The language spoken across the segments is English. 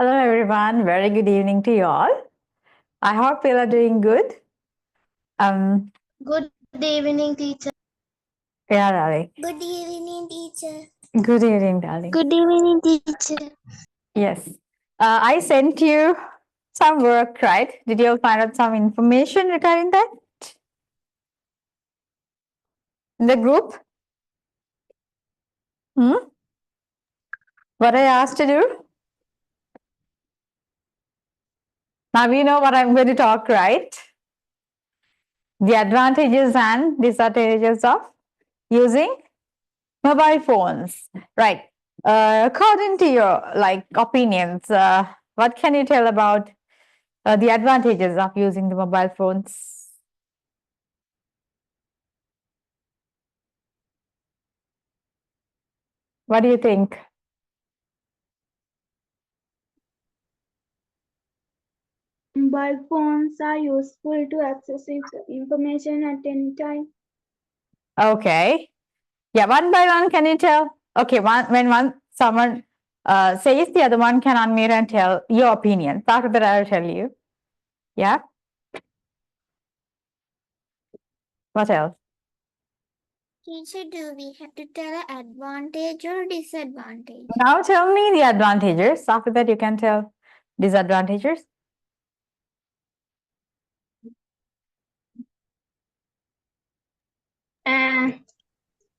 Hello, everyone. Very good evening to you all. I hope you are doing good. Good evening, teacher. Yeah, darling. Good evening, teacher. Good evening, darling. Good evening, teacher. Yes. I sent you some work, right? Did you all find out some information regarding that in the group? What I asked to do? Now you know what I'm going to talk, right? The advantages and disadvantages of using mobile phones, right? According to your opinions, what can you tell about the advantages of using the mobile phones? What do you think? Mobile phones are useful to access information at any time. Okay. Yeah, one by one, can you tell? Okay, when someone says, the other one can unmute and tell your opinion. After that, I'll tell you. Yeah. What else? Teacher, do we have to tell an advantage or disadvantage? Now tell me the advantages. After that, you can tell disadvantages.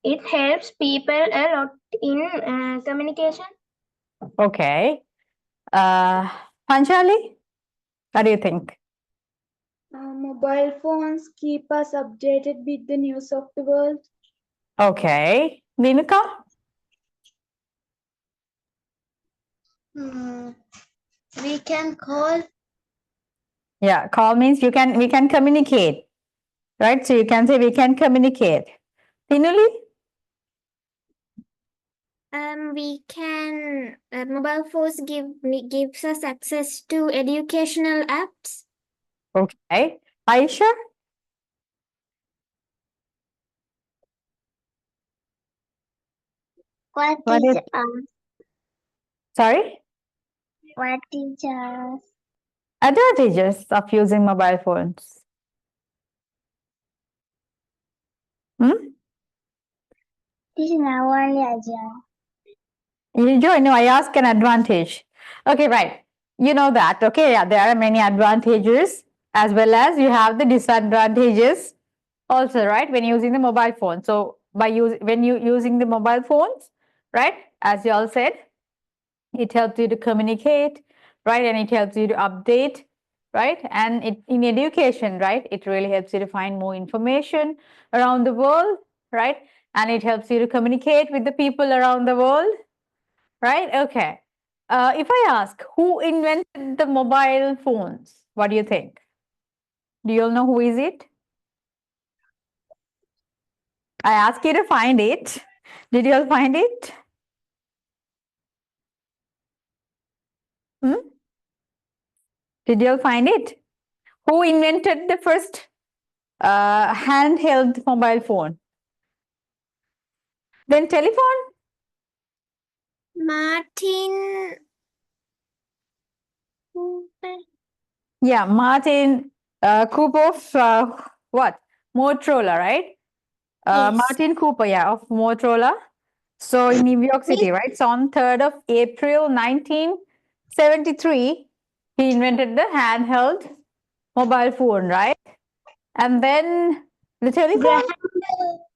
It helps people a lot in communication. Okay. Panchali, what do you think? Mobile phones keep us updated with the news of the world. Okay. Vinuka? We can call. Yeah, call means we can communicate, right? So you can say we can communicate. Tinuli? We can. Mobile phones gives us access to educational apps. Okay. Aisha? What is Sorry? What teachers? Advantages of using mobile phones. This is now only Aja. No, I ask an advantage. Okay, right. You know that. Okay, yeah, there are many advantages as well as you have the disadvantages also, right? When using the mobile phone. So when you using the mobile phones, right? As you all said, it helps you to communicate, right? And it helps you to update, right? And in education, right? It really helps you to find more information around the world, right? And it helps you to communicate with the people around the world, right? Okay. If I ask, who invented the mobile phones? What do you think? Do you all know who is it? I ask you to find it. Did you all find it? Did you all find it? Who invented the first handheld mobile phone? Then telephone? Martin. Yeah, Martin Cooper of what? Motorola, right? Yes. Martin Cooper, yeah, of Motorola. So in New York City, right? So on 3rd of April 1973, he invented the handheld mobile phone, right? And then the telephone,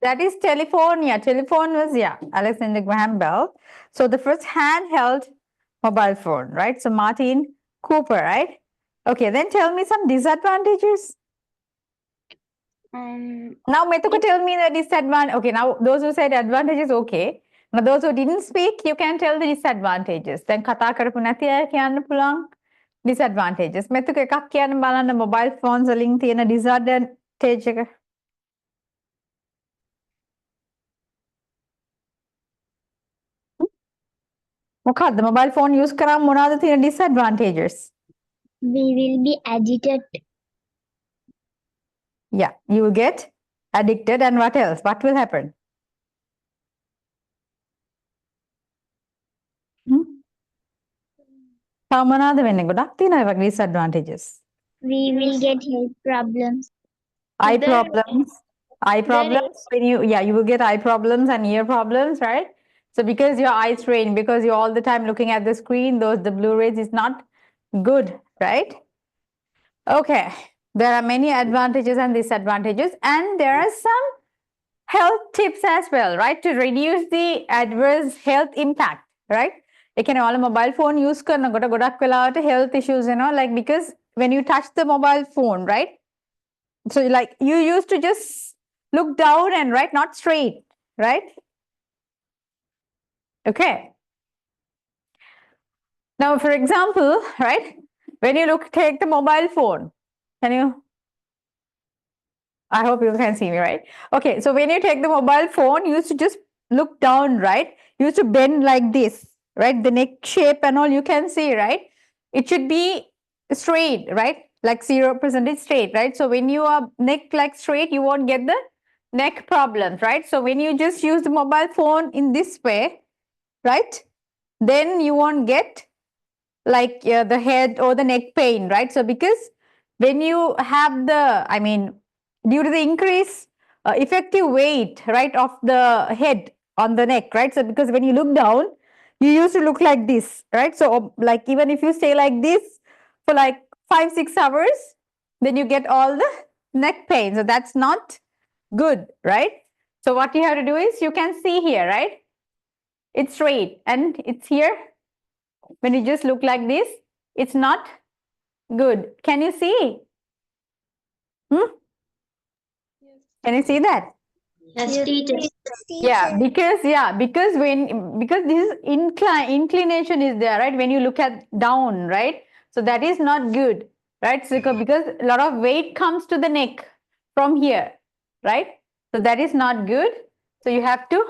that is telephone. Yeah, telephone was, yeah, Alexander Graham Bell. So the first handheld mobile phone, right? So Martin Cooper, right? Okay, then tell me some disadvantages. Now, Metuku, tell me the disadvantage. Okay, now those who said advantages, okay. Now those who didn't speak, you can tell the disadvantages. Then කතා කරපු නැති අය කියන්න පුළුවන් disadvantages. මෙතුක එකක් කියන්න බලන්න mobile phones වලින් තියෙන disadvantage එක. මොකක්ද mobile phone use කරාම මොනවද තියෙන disadvantages? We will be agitated. Yeah, you will get addicted, and what else? What will happen? තව මොනවද වෙන්නේ? ගොඩක් තියෙනවා ඒ වගේ disadvantages. We will get health problems. Eye There- problems. Eye there problems. When you will get eye problems and ear problems, right? So because your eye strain, because you're all the time looking at the screen, the blue rays is not good, right? Okay. There are many advantages and disadvantages, and there are some health tips as well, right? To reduce the adverse health impact, right? ඒ කියන්නේ ඔයාලා mobile phone use කරනකොට ගොඩක් වෙලාවට health issues like because when you touch the mobile phone, right? So like you used to just look down and right, not straight, right? Okay. Now, for example, right, when you take the mobile phone, can you? I hope you can see me, right? Okay, so when you take the mobile phone, you used to just look down, right? You used to bend like this, right? The neck shape and all you can see, right? It should be straight, right? Like 0% straight, right? So when you are neck like straight, you won't get the neck problems, right? So when you just use the mobile phone in this way, right? Then you won't get like the head or the neck pain, right? So because when you have the, I mean, due to the increase effective weight, right, of the head on the neck, right? So because when you look down, you used to look like this, right? So like even if you stay like this for like 5-6 hours, then you get all the neck pain. So that's not good, right? So what you have to do is you can see here, right? It's straight and it's here. When you just look like this, it's not good. Can you see? Can you see that? Yes, teacher. Yeah, because this inclination is there, right? When you look at down, right? So that is not good, right? So because a lot of weight comes to the neck from here, right? So that is not good. So you have to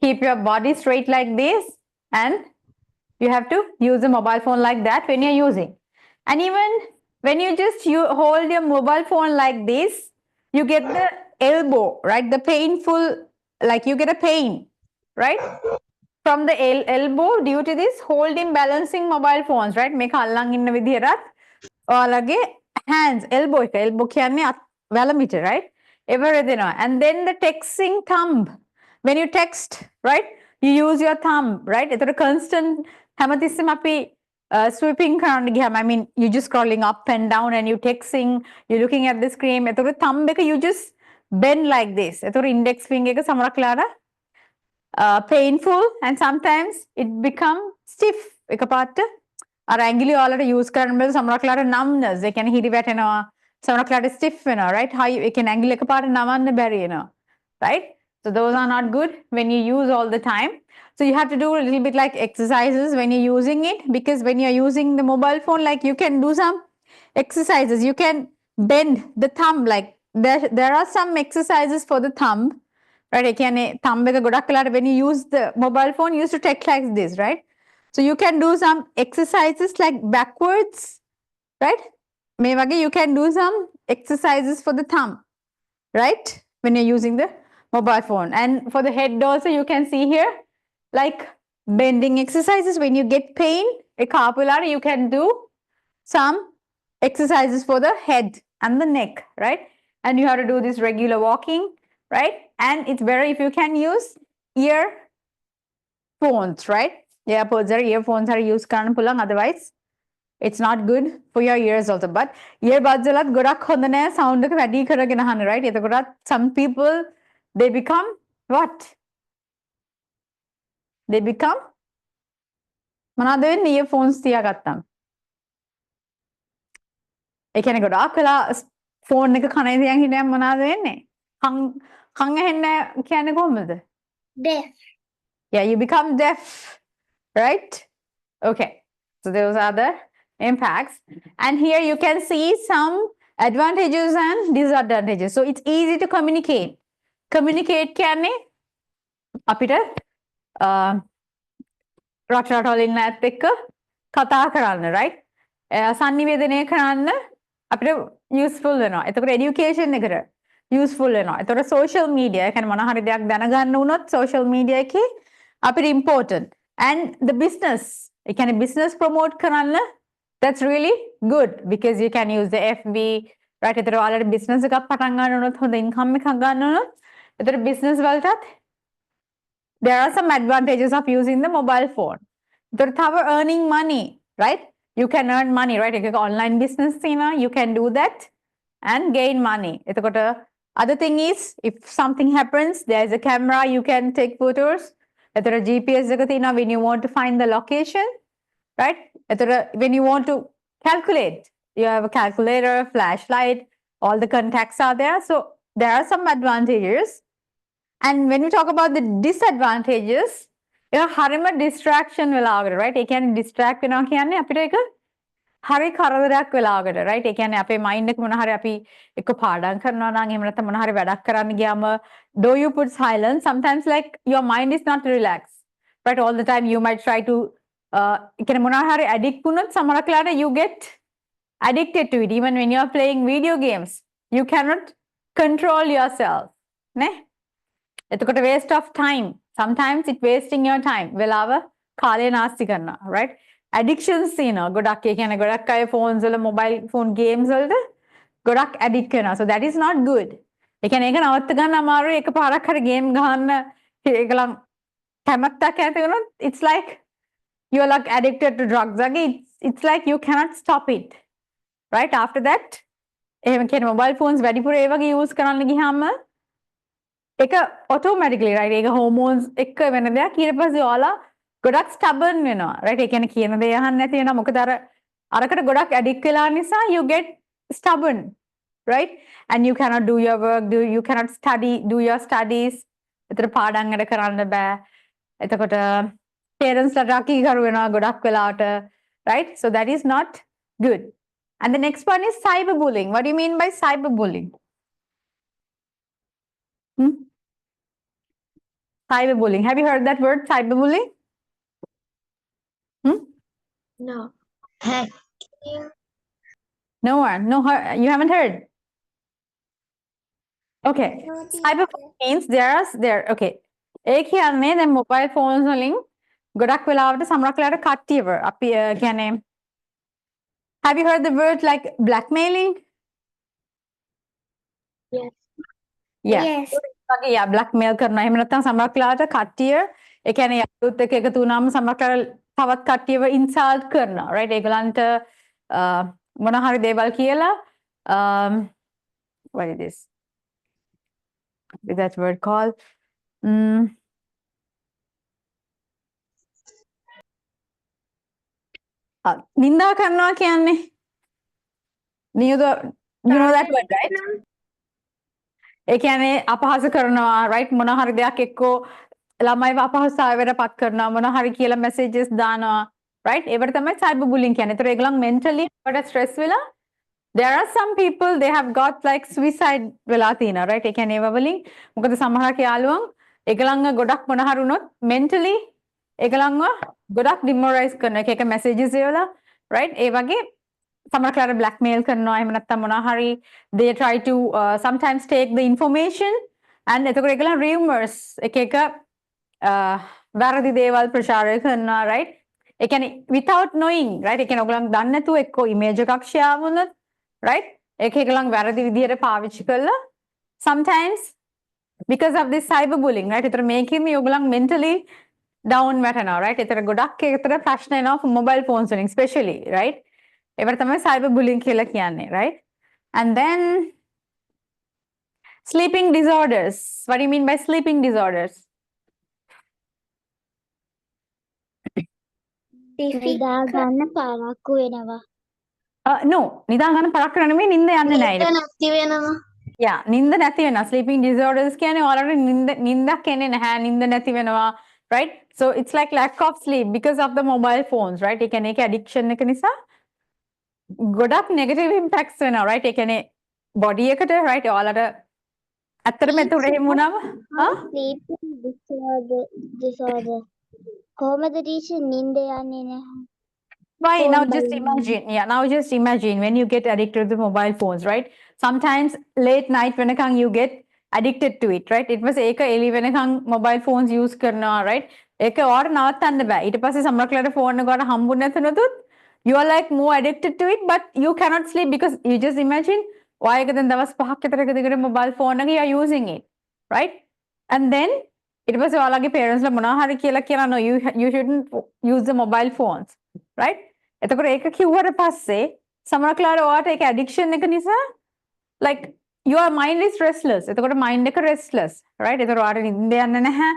keep your body straight like this, and you have to use a mobile phone like that when you're using. And even when you just hold your mobile phone like this, you get the elbow, right? The painful, like you get a pain, right? From the elbow due to this holding balancing mobile phones, right? මේක අල්ලන් ඉන්න විදිහට ඔයාලගේ hands, elbow කියන්නේ වැලමිට, right? එවරදෙනවා. And then the texting thumb. When you text, right? You use your thumb, right? එතකොට constant හැමතිස්සෙම අපි sweeping කරන්න ගියාම, I mean, you just scrolling up and down and you texting, you looking at the screen. එතකොට thumb එක you just bend like this. එතකොට index finger එක සමහරක් වෙලාවට painful and sometimes it become stiff. එකපාරට අර ඇඟිලි ඔයාලට use කරන්න බැලුව සමහරක් වෙලාවට numbness, ඒ කියන්නේ හිරි වැටෙනවා, සමහරක් වෙලාවට stiff වෙනවා, right? ඒ කියන්නේ ඇඟිලි එකපාරට නවන්න බැරි වෙනවා, right? So those are not good when you use all the time. So you have to do a little bit like exercises when you're using it, because when you're using the mobile phone, like you can do some exercises. You can bend the thumb, like there are some exercises for the thumb, right? ඒ කියන්නේ thumb එක ගොඩක් වෙලාවට when you use the mobile phone, you used to take like this, right? So you can do some exercises like backwards, right? මේ වගේ you can do some exercises for the thumb, right? When you're using the mobile phone. And for the head also, you can see here, like bending exercises. When you get pain, you can do some exercises for the head and the neck, right? And you have to do this regular walking, right? And it's better if you can use earphones, right? Earpods or earphones are used කරන්න පුළුවන්. Otherwise, it's not good for your ears also. But earbuds වලත් ගොඩක් හොඳ නෑ sound එක වැඩි කරගෙන අහන්න, right? එතකොට some people, they become what? They become මොනවද වෙන්නේ earphones තියාගත්තම? ඒ කියන්නේ ගොඩාක් වෙලා ෆෝන් එක කනේ තියන් හිටියම මොනවද වෙන්නේ? කන් ඇහෙන්නේ කියන්නේ කොහොමද? Deaf. Yeah, you become deaf, right? Okay, so those are the impacts. And here you can see some advantages and disadvantages. So it's easy to communicate. Communicate කියන්නේ අපිට රටවල් ඉන්න ඇත් එක්ක කතා කරන්න, right? sannivedanaya කරන්න අපිට useful වෙනවා. එතකොට education එකට useful වෙනවා. එතකොට social media කියන්නේ මොන හරි දෙයක් දැනගන්න වුණොත් social media එකේ අපිට important. And the business, ඒ කියන්නේ business promote කරන්න that's really good because you can use the FB right එතකොට ඔයාලට business එකක් පටන් ගන්න උනොත් හොඳ income එකක් ගන්න උනොත් එතකොට business වලටත් there are some advantages of using the mobile phone. එතකොට තව earning money right you can earn money right එක online business තියෙනවා you can do that and gain money. එතකොට other thing is if something happens there is a camera you can take photos. එතකොට GPS එක තියෙනවා when you want to find the location right එතකොට when you want to calculate you have a calculator flashlight all the contacts are there so there are some advantages and when we talk about the disadvantages ඒක හරිම distraction වෙලාවකට right ඒ කියන්නේ distract වෙනවා කියන්නේ අපිට ඒක හරි කරදරයක් වෙලාවකට right ඒ කියන්නේ අපේ mind එක මොන හරි අපි එක්ක පාඩම් කරනවා නම් එහෙම නැත්නම් මොන හරි වැඩක් කරන්න ගියාම though you put silence sometimes like your mind is not relaxed right all the time you might try to ඒ කියන්නේ මොන හරි addict වුණොත් සමහරක් වෙලාවට you get addicted to it even when you are playing video games you cannot control yourself නේ එතකොට waste of time sometimes it wasting your time වෙලාව කාලය නාස්ති කරනවා right addictions තියෙනවා ගොඩක් ඒ කියන්නේ ගොඩක් අය phones වල mobile phone games වලට ගොඩක් addict වෙනවා so that is not good ඒ කියන්නේ ඒක නවත්ත ගන්න අමාරුයි එකපාරක් හරි game ගහන්න ඒගොල්ලන් කැමැත්තක් ඇති වුණොත් it's like you're like addicted to drugs again it's like you cannot stop it right after that එහෙම කියන්නේ mobile phones වැඩිපුර ඒ වගේ use කරන්න ගියාම ඒක automatically right ඒක hormones එක්ක වෙන දෙයක් ඊට පස්සේ ඔයාලා ගොඩක් stubborn වෙනවා right ඒ කියන්නේ කියන දේ අහන්න නැති වෙනවා මොකද අරකට ගොඩක් addict වෙලා නිසා you get stubborn right and you cannot do your work you cannot do your studies එතන පාඩම් වැඩ කරන්න බෑ එතකොට parents ලා රාකීකරු වෙනවා ගොඩක් වෙලාවට right so that is not good and the next one is cyberbullying what do you mean by cyberbullying cyberbullying have you heard that word cyberbullying No. no one no you haven't heard okay cyberbullying means there okay ඒ කියන්නේ දැන් mobile phones වලින් ගොඩක් වෙලාවට සමහරක් වෙලාවට කට්ටියව අපි කියන්නේ have you heard the word like blackmailing Yes. yeah Yes. වගේ yeah blackmail කරනවා එහෙම නැත්නම් සමහරක් වෙලාවට කට්ටිය ඒ කියන්නේ යාළුවොත් එක්ක එකතු වුණාම සමහරක් වෙලාවට තවත් කට්ටියව insult කරනවා right ඒගොල්ලන්ට මොන හරි දේවල් කියලා what is this is that word called නින්දා කරනවා කියන්නේ you know that word right ඒ කියන්නේ අපහාස කරනවා right මොන හරි දෙයක් එක්කෝ ළමයිව අපහසුතාවයට පත් කරනවා මොන හරි කියලා messages දානවා right ඒවට තමයි cyber bullying කියන්නේ. ඒතර ඒගොල්ලන් mentally වට stress වෙලා there are some people they have got like suicide වෙලා තියෙනවා right ඒ කියන්නේ ඒව වලින් මොකද සමහරක් යාළුවන් ඒගොල්ලන්ව ගොඩක් මොන හරි වුණොත් mentally ඒගොල්ලන්ව ගොඩක් demoralize කරන එක messages ඒවලා right ඒ වගේ සමහරක් වෙලාවට blackmail කරනවා එහෙම නැත්නම් මොනවා හරි they try to sometimes take the information and එතකොට ඒගොල්ලන් rumors එක වැරදි දේවල් ප්‍රචාරය කරනවා right ඒ කියන්නේ without knowing right ඒ කියන්නේ ඔයගොල්ලන් දන්නේ නැතුව එක්ක image එකක් share වුණොත් right ඒක ඒගොල්ලන් වැරදි විදිහට පාවිච්චි කළා sometimes because of this cyberbullying right ඒතර මේකෙන් ඔයගොල්ලන් mentally down වැටෙනවා right ඒතර ගොඩක් ඒතර ප්‍රශ්න එනවා mobile phones වලින් especially right ඒවට තමයි cyberbullying කියලා කියන්නේ right and then sleeping disorders what do you mean by sleeping disorders නිදා ගන්න පරක්කු වෙනවා. no නිදා ගන්න පරක්කු නෙමෙයි නිින්ද යන්නේ නැහැ නිින්ද නැති වෙනවා. yeah නිින්ද නැති වෙනවා sleeping disorders කියන්නේ ඔයාලට නිින්දක් එන්නේ නැහැ නිින්ද නැති වෙනවා right so it's like lack of sleep because of the mobile phones right ඒ කියන්නේ ඒක addiction එක නිසා ගොඩක් negative impacts වෙනවා right ඒ කියන්නේ body එකට right ඔයාලට ඇත්තටම එතකොට එහෙම වුණාම sleeping disorder කොහොමද ටීචර් නිින්ද යන්නේ නැහැ? Why now just imagine now just imagine when you get addicted to the mobile phones right sometimes late night වෙනකන් you get addicted to it right it was ඒක එළි වෙනකන් mobile phones use කරනවා right ඒක ඔයාට නවත්තන්න බෑ. ඊට පස්සේ සමහරක් වෙලාවට ෆෝන් එක ඔයාට හම්බුනේ නැතුනොත් you are like more addicted to it but you cannot sleep because you just imagine ඔයා එක දැන් දවස් 5ක් විතර එක දිගට mobile phone එක you are using it right and then ඊට පස්සේ ඔයාලගේ parents ලා මොනවා හරි කියලා කියනවා no you shouldn't use the mobile phones right එතකොට ඒක කිව්වට පස්සේ සමහරක් වෙලාවට ඔයාට ඒක addiction එක නිසා like your mind is restless එතකොට mind එක restless right එතකොට ඔයාට නිින්ද යන්නේ නැහැ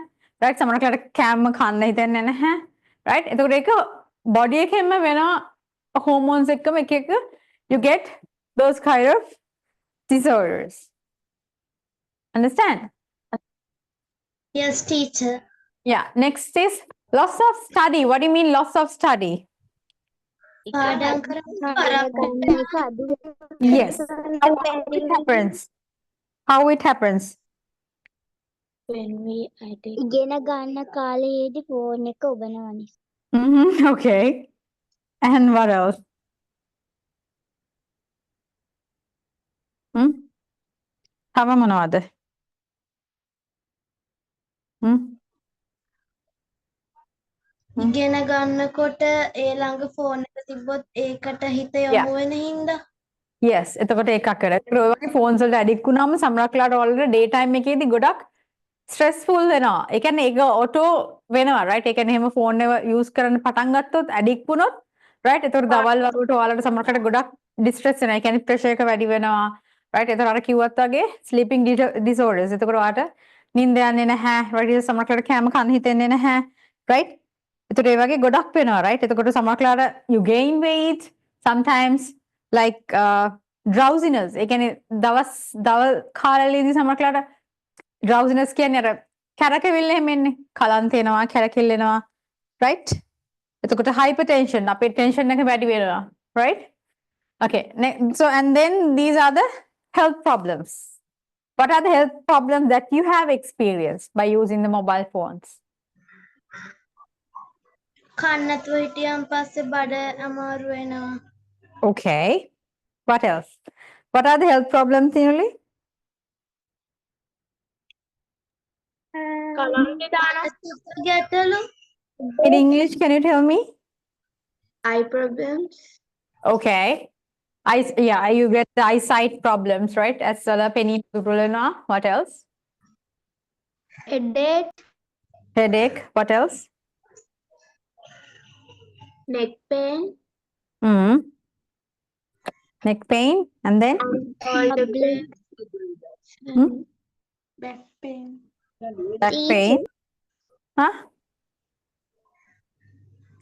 right සමහරක් වෙලාවට කෑම කන්න හිතෙන්නේ නැහැ right එතකොට ඒක body එකෙන්ම වෙනවා hormones එක්කම එක එක you get those kind of disorders understand Yes, teacher. yeah next is loss of study what do you mean loss of study පාඩම් කරන්න yes how it happens how it happens when we identify ඉගෙන ගන්න කාලයේදී phone එක ඔබනවා නිසා. okay and what else තව මොනවද ඉගෙන ගන්නකොට ඒ ළඟ ෆෝන් එක තිබ්බොත් ඒකට හිත යොමු වෙන හින්දා. yes එතකොට එකක් කරලා ඒ වගේ ෆෝන්ස් වලට ඇඩික්ට් වුණාම සමහරක් වෙලාවට ඔයාලට ඩේ ටයිම් එකේදී ගොඩක් ස්ට්‍රෙස්ෆුල් වෙනවා. ඒ කියන්නේ ඒක ඔටෝ වෙනවා right? ඒ කියන්නේ එහෙම ෆෝන් එක යූස් කරන්න පටන් ගත්තොත් ඇඩික්ට් වුණොත් right? එතකොට දවල් වරුවට ඔයාලට සමහරකට ගොඩක් ඩිස්ට්‍රෙස් වෙනවා. ඒ කියන්නේ ප්‍රෙෂර් එක වැඩි වෙනවා. right? එතකොට අර කිව්වත් වගේ sleeping disorders. එතකොට ඔයාලට නිින්ද යන්නේ නැහැ. right? සමහරකට කැම කන්න හිතෙන්නේ නැහැ. right? එතකොට ඒ වගේ ගොඩක් වෙනවා right? එතකොට සමහරක් වෙලාවට you gain weight sometimes like drowsiness ඒ කියන්නේ දවල් කාලවලදී සමහරක් වෙලාවට drowsiness කියන්නේ අර කැරකෙවිල්ල එහෙම එන්නේ කලන්ත එනවා කැරකෙල්ලෙනවා right එතකොට hypertension අපේ tension එක වැඩි වෙනවා right okay so and then these are the health problems what are the health problems that you have experienced by using the mobile phones කන්නතුව හිටියන් පස්සේ බඩ අමාරු වෙනවා. okay what else what are the health problems Tinuli ගැටලු in English can you tell me eye problems okay yeah you get the eyesight problems right as well as penny what else headache what else neck pain neck pain and then back pain back pain huh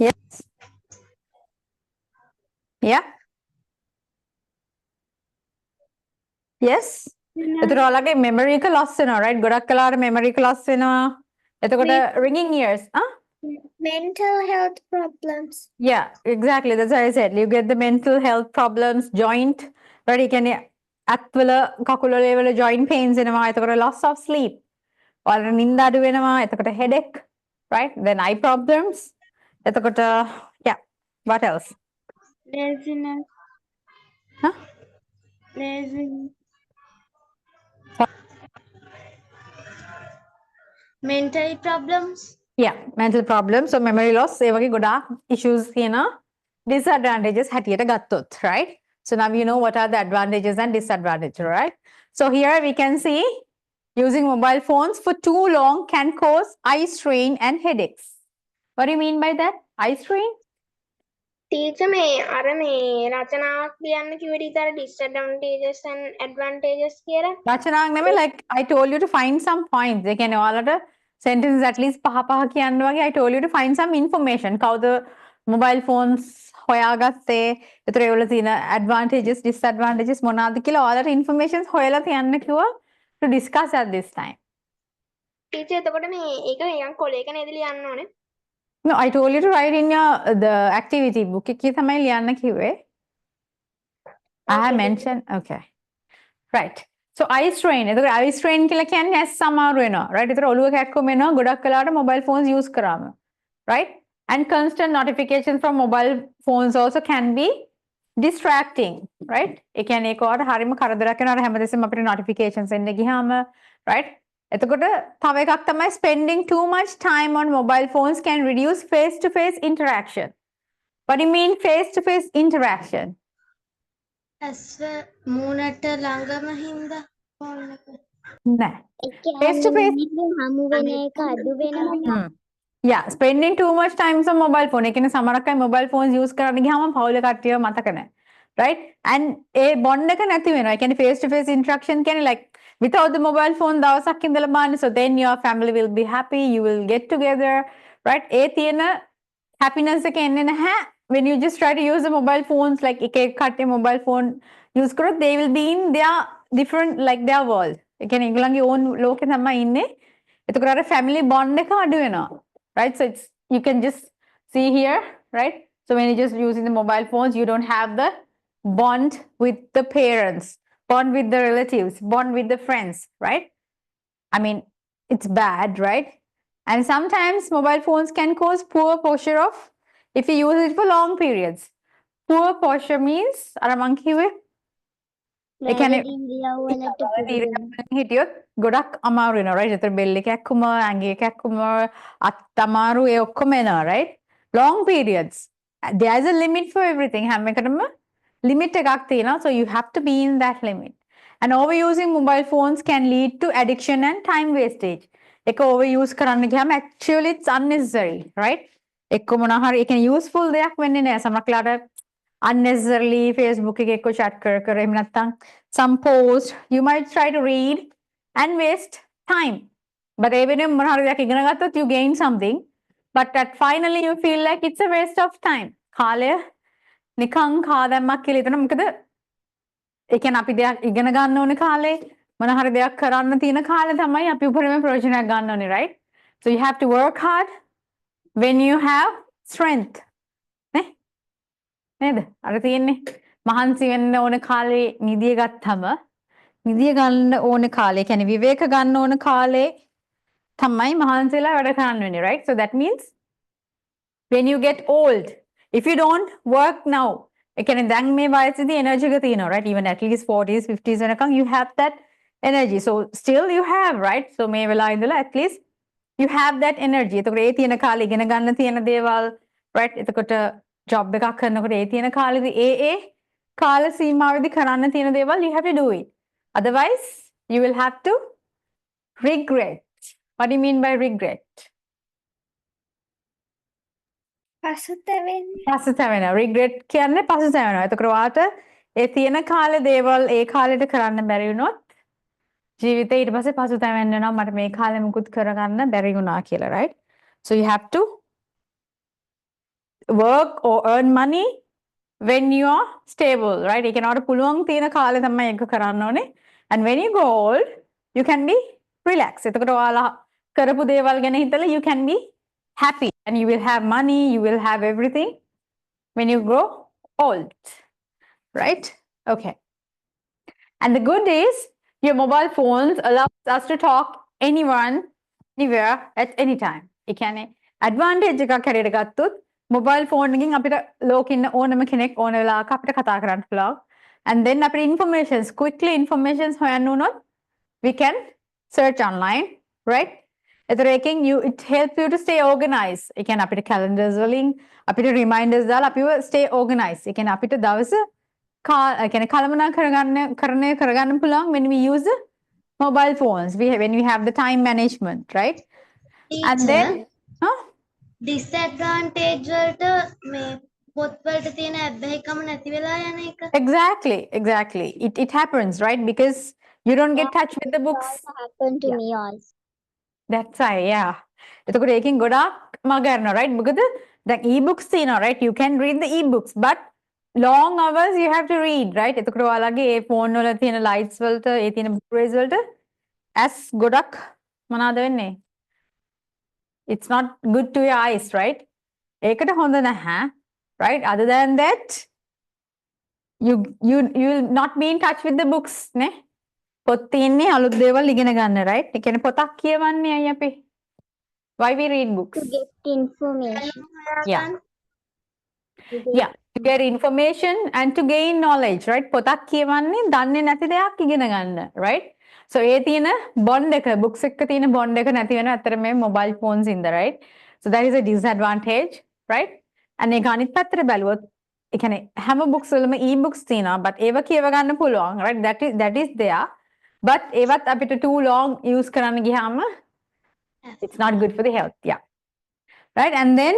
yes yeah yes එතකොට ඔයාලගේ memory එක loss වෙනවා right ගොඩක් කලාවට memory එක loss වෙනවා එතකොට ringing ears mental health problems. yeah exactly that's what I said you get the mental health problems joint right ඒ කියන්නේ අත්වල කකුල වල joint pains එනවා එතකොට loss of sleep ඔයාලට නිින්ද අඩු වෙනවා එතකොට headache right then eye problems එතකොට yeah what else laziness huh laziness mental problems. yeah mental problems so memory loss ඒ වගේ ගොඩාක් issues තියෙන disadvantages හැටියට ගත්තොත් right so now you know what are the advantages and disadvantages right so here we can see using mobile phones for too long can cause eye strain and headaches what do you mean by that eye strain teacher මේ අර මේ රචනාවක් ලියන්න කිව්වට ඉතර disadvantages and advantages කියලා රචනාවක් නෙමෙයි like I told you to find some points ඒ කියන්නේ ඔයාලට sentences at least පහ කියන්න වගේ I told you to find some information කවුද mobile phones හොයාගත්තේ ඒතර ඒවල තියෙන advantages disadvantages මොනවාද කියලා ඔයාලට informations හොයලා තියන්න කිව්වා to discuss at this time teacher එතකොට මේ ඒක නිකන් කොලේක නේද ලියන්න ඕනේ no I told you to write in your the activity book එකේ තමයි ලියන්න කිව්වේ I have mentioned okay right so eye strain එතකොට eye strain කියලා කියන්නේ ඇස් අමාරු වෙනවා right ඒතර ඔළුව කැක්කුම වෙනවා ගොඩක් වෙලාවට mobile phones use කරාම right and constant notifications from mobile phones also can be distracting right ඒ කියන්නේ ඒක ඔයාලට හරියම කරදරයක් වෙනවා හැමදෙස්සෙම අපිට notifications එන්න ගියාම right එතකොට තව එකක් තමයි spending too much time on mobile phones can reduce face-to-face interaction. What do you mean face-to-face interaction? ඇස්ව මූණට ළඟම හින්දා ෆෝන් එක. නෑ. ඒ කියන්නේ Face-to-face. හමු වෙන එක අඩු වෙනවා. Yeah, spending too much time on mobile phone. ඒ කියන්නේ සමහරක් අය mobile phones use කරන්න ගියාම පවුලේ කට්ටිය මතක නැහැ. Right? And ඒ bond එක නැති වෙනවා. ඒ කියන්නේ face to face interaction කියන්නේ like without the mobile phone දවසක් ඉඳලා බලන්න, so then your family will be happy, you will get together, right? ඒ තියෙන happiness එක එන්නේ නැහැ when you just try to use the mobile phones, like එක එක කට්ටිය mobile phone use කරොත් they will be in their different like their world. ඒ කියන්නේ ඒගොල්ලන්ගේ own ලෝකේ තමයි ඉන්නේ. එතකොට අර family bond එක අඩු වෙනවා. Right? So it's, you can just see here, right? So when you're just using the mobile phones, you don't have the bond with the parents, bond with the relatives, bond with the friends, right? I mean, it's bad, right? And sometimes mobile phones can cause poor posture of, if you use it for long periods. Poor posture means, අර මං කිව්වේ ඒ කියන්නේ හිටියොත් ගොඩක් අමාරු වෙනවා right? ඒතර bell එකක් කුම ඇඟේ එකක් කුම අත් අමාරු ඒ ඔක්කොම එනවා right? Long periods. There is a limit for everything. හැම එකටම limit එකක් තියෙනවා. So you have to be in that limit. And overusing mobile phones can lead to addiction and time wastage. එක overuse කරන්න ගියාම actually it's unnecessary right? එක්ක මොනවා හරි ඒ කියන්නේ useful දෙයක් වෙන්නේ නැහැ. සමහරట్లాට unnecessarily Facebook එකේ එක්ක chat කර එහෙම නැත්නම් some post you might try to read and waste time. But ඒ වෙනුවෙන් මොනවා හරි දෙයක් ඉගෙන ගත්තොත් you gain something. But that finally you feel like it's a waste of time. කාලය නිකන් කාදැම්මක් කියලා හිතන මොකද ඒ කියන්නේ අපි දෙයක් ඉගෙන ගන්න ඕනේ කාලේ මොනවා හරි දෙයක් කරන්න තියෙන කාලේ තමයි අපි උපරිම ප්‍රයෝජනයක් ගන්න ඕනේ right? So you have to work hard when you have strength. නේද? අර තියෙන්නේ මහන්සි වෙන්න ඕන කාලේ නිදිය ගත්තම නිදිය ගන්න ඕන කාලේ කියන්නේ විවේක ගන්න ඕන කාලේ තමයි මහන්සිලා වැඩ කරන්න වෙන්නේ right? So that means when you get old, if you don't work now, ඒ කියන්නේ දැන් මේ වයසේදී එනර්ජි එක තියෙනවා right? Even at least 40s 50s වෙනකන් you have that energy. So still you have right? So මේ වෙලාවේ ඉඳලා at least you have that energy. එතකොට ඒ තියෙන කාලේ ඉගෙන ගන්න තියෙන දේවල් right? එතකොට job එකක් කරනකොට ඒ තියෙන කාලෙදි ඒ කාල සීමාවෙදි කරන්න තියෙන දේවල් you have to do it. Otherwise you will have to regret. What do you mean by regret? පසුතැවෙනවා. regret කියන්නේ පසුතැවෙනවා. එතකොට ඔයාට ඒ තියෙන කාලේ දේවල් ඒ කාලෙට කරන්න බැරි වුණොත් ජීවිතේ ඊට පස්සේ පසුතැවෙන්න වෙනවා මට මේ කාලේ මුකුත් කරගන්න බැරි වුණා කියලා right? So you have to work or earn money when you are stable, right? You cannot පුළුවන් තියෙන කාලේ තමයි ඒක කරන්න ඕනේ. And when you grow old, you can be relaxed. එතකොට ඔයාලා කරපු දේවල් ගැන හිතලා you can be happy and you will have money, you will have everything when you grow old, right? Okay. And the good is your mobile phones allows us to talk anyone, anywhere, at any time. ඒ කියන්නේ advantage එකක් හැටියට ගත්තොත් mobile phone එකකින් අපිට ලෝකෙ ඉන්න ඕනම කෙනෙක් ඕන වෙලාවක අපිට කතා කරන්න පුළුවන්. And then අපිට informations quickly informations හොයන්න උනොත් we can search online, right? එතකොට එකෙන් it helps you to stay organized. ඒ කියන්නේ අපිට calendars වලින් අපිට reminders දාලා අපිව stay organized. ඒ කියන්නේ අපිට දවස ඒ කියන්නේ කළමනාකරණය කරගන්න පුළුවන් when we use the mobile phones. When we have the time management, right? And then disadvantage වලට මේ පොත් වලට තියෙන ඇබ්බැහිකම නැති වෙලා යන එක. Exactly. It happens, right? Because you don't get touch with the books. happened to me also. That's right, yeah. එතකොට ඒකෙන් ගොඩාක් මග යනවා, right? මොකද දැන් e-books තියෙනවා, right? You can read the e-books, but long hours you have to read, right? එතකොට ඔයාලගේ ඒ ෆෝන් වල තියෙන lights වලට, ඒ තියෙන Blu-rays වලට as ගොඩක් මොනවාද වෙන්නේ? It's not good to your eyes, right? ඒකට හොඳ නැහැ, right? Other than that, you'll not be in touch with the books, නේ? පොත් තියෙන්නේ අලුත් දේවල් ඉගෙන ගන්න, right? ඒ කියන්නේ පොතක් කියවන්නේ අය අපි. Why we read books? To get information. Yeah. Yeah, to get information and to gain knowledge, right? පොතක් කියවන්නේ දන්නේ නැති දෙයක් ඉගෙන ගන්න, right? So ඒ තියෙන bond එක books එක්ක තියෙන bond එක නැති වෙනවා අතර මේ mobile phones ඉඳ right. So that is a disadvantage, right? and ඒක අනිත් පැත්තට බැලුවොත් ඒ කියන්නේ හැම books වලම e-books තියෙනවා but ඒව කියව ගන්න පුළුවන් right. that is there but ඒවත් අපිට too long use කරන්න ගියාම it's not good for the health. Yeah. Right. And then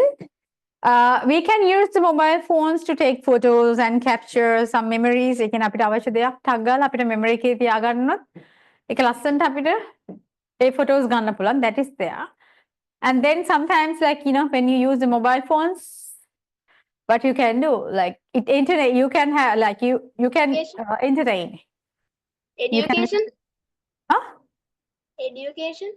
we can use the mobile phones to take photos and capture some memories. ඒ කියන්නේ අපිට අවශ්‍ය දෙයක් tag ගාලා අපිට memory එකේ තියාගන්නොත් ඒක ලස්සනට අපිට ඒ photos ගන්න පුළුවන්. That is there. And then sometimes like when you use the mobile phones, what you can do like it internet you can have like you can entertain. Education? Huh? Education?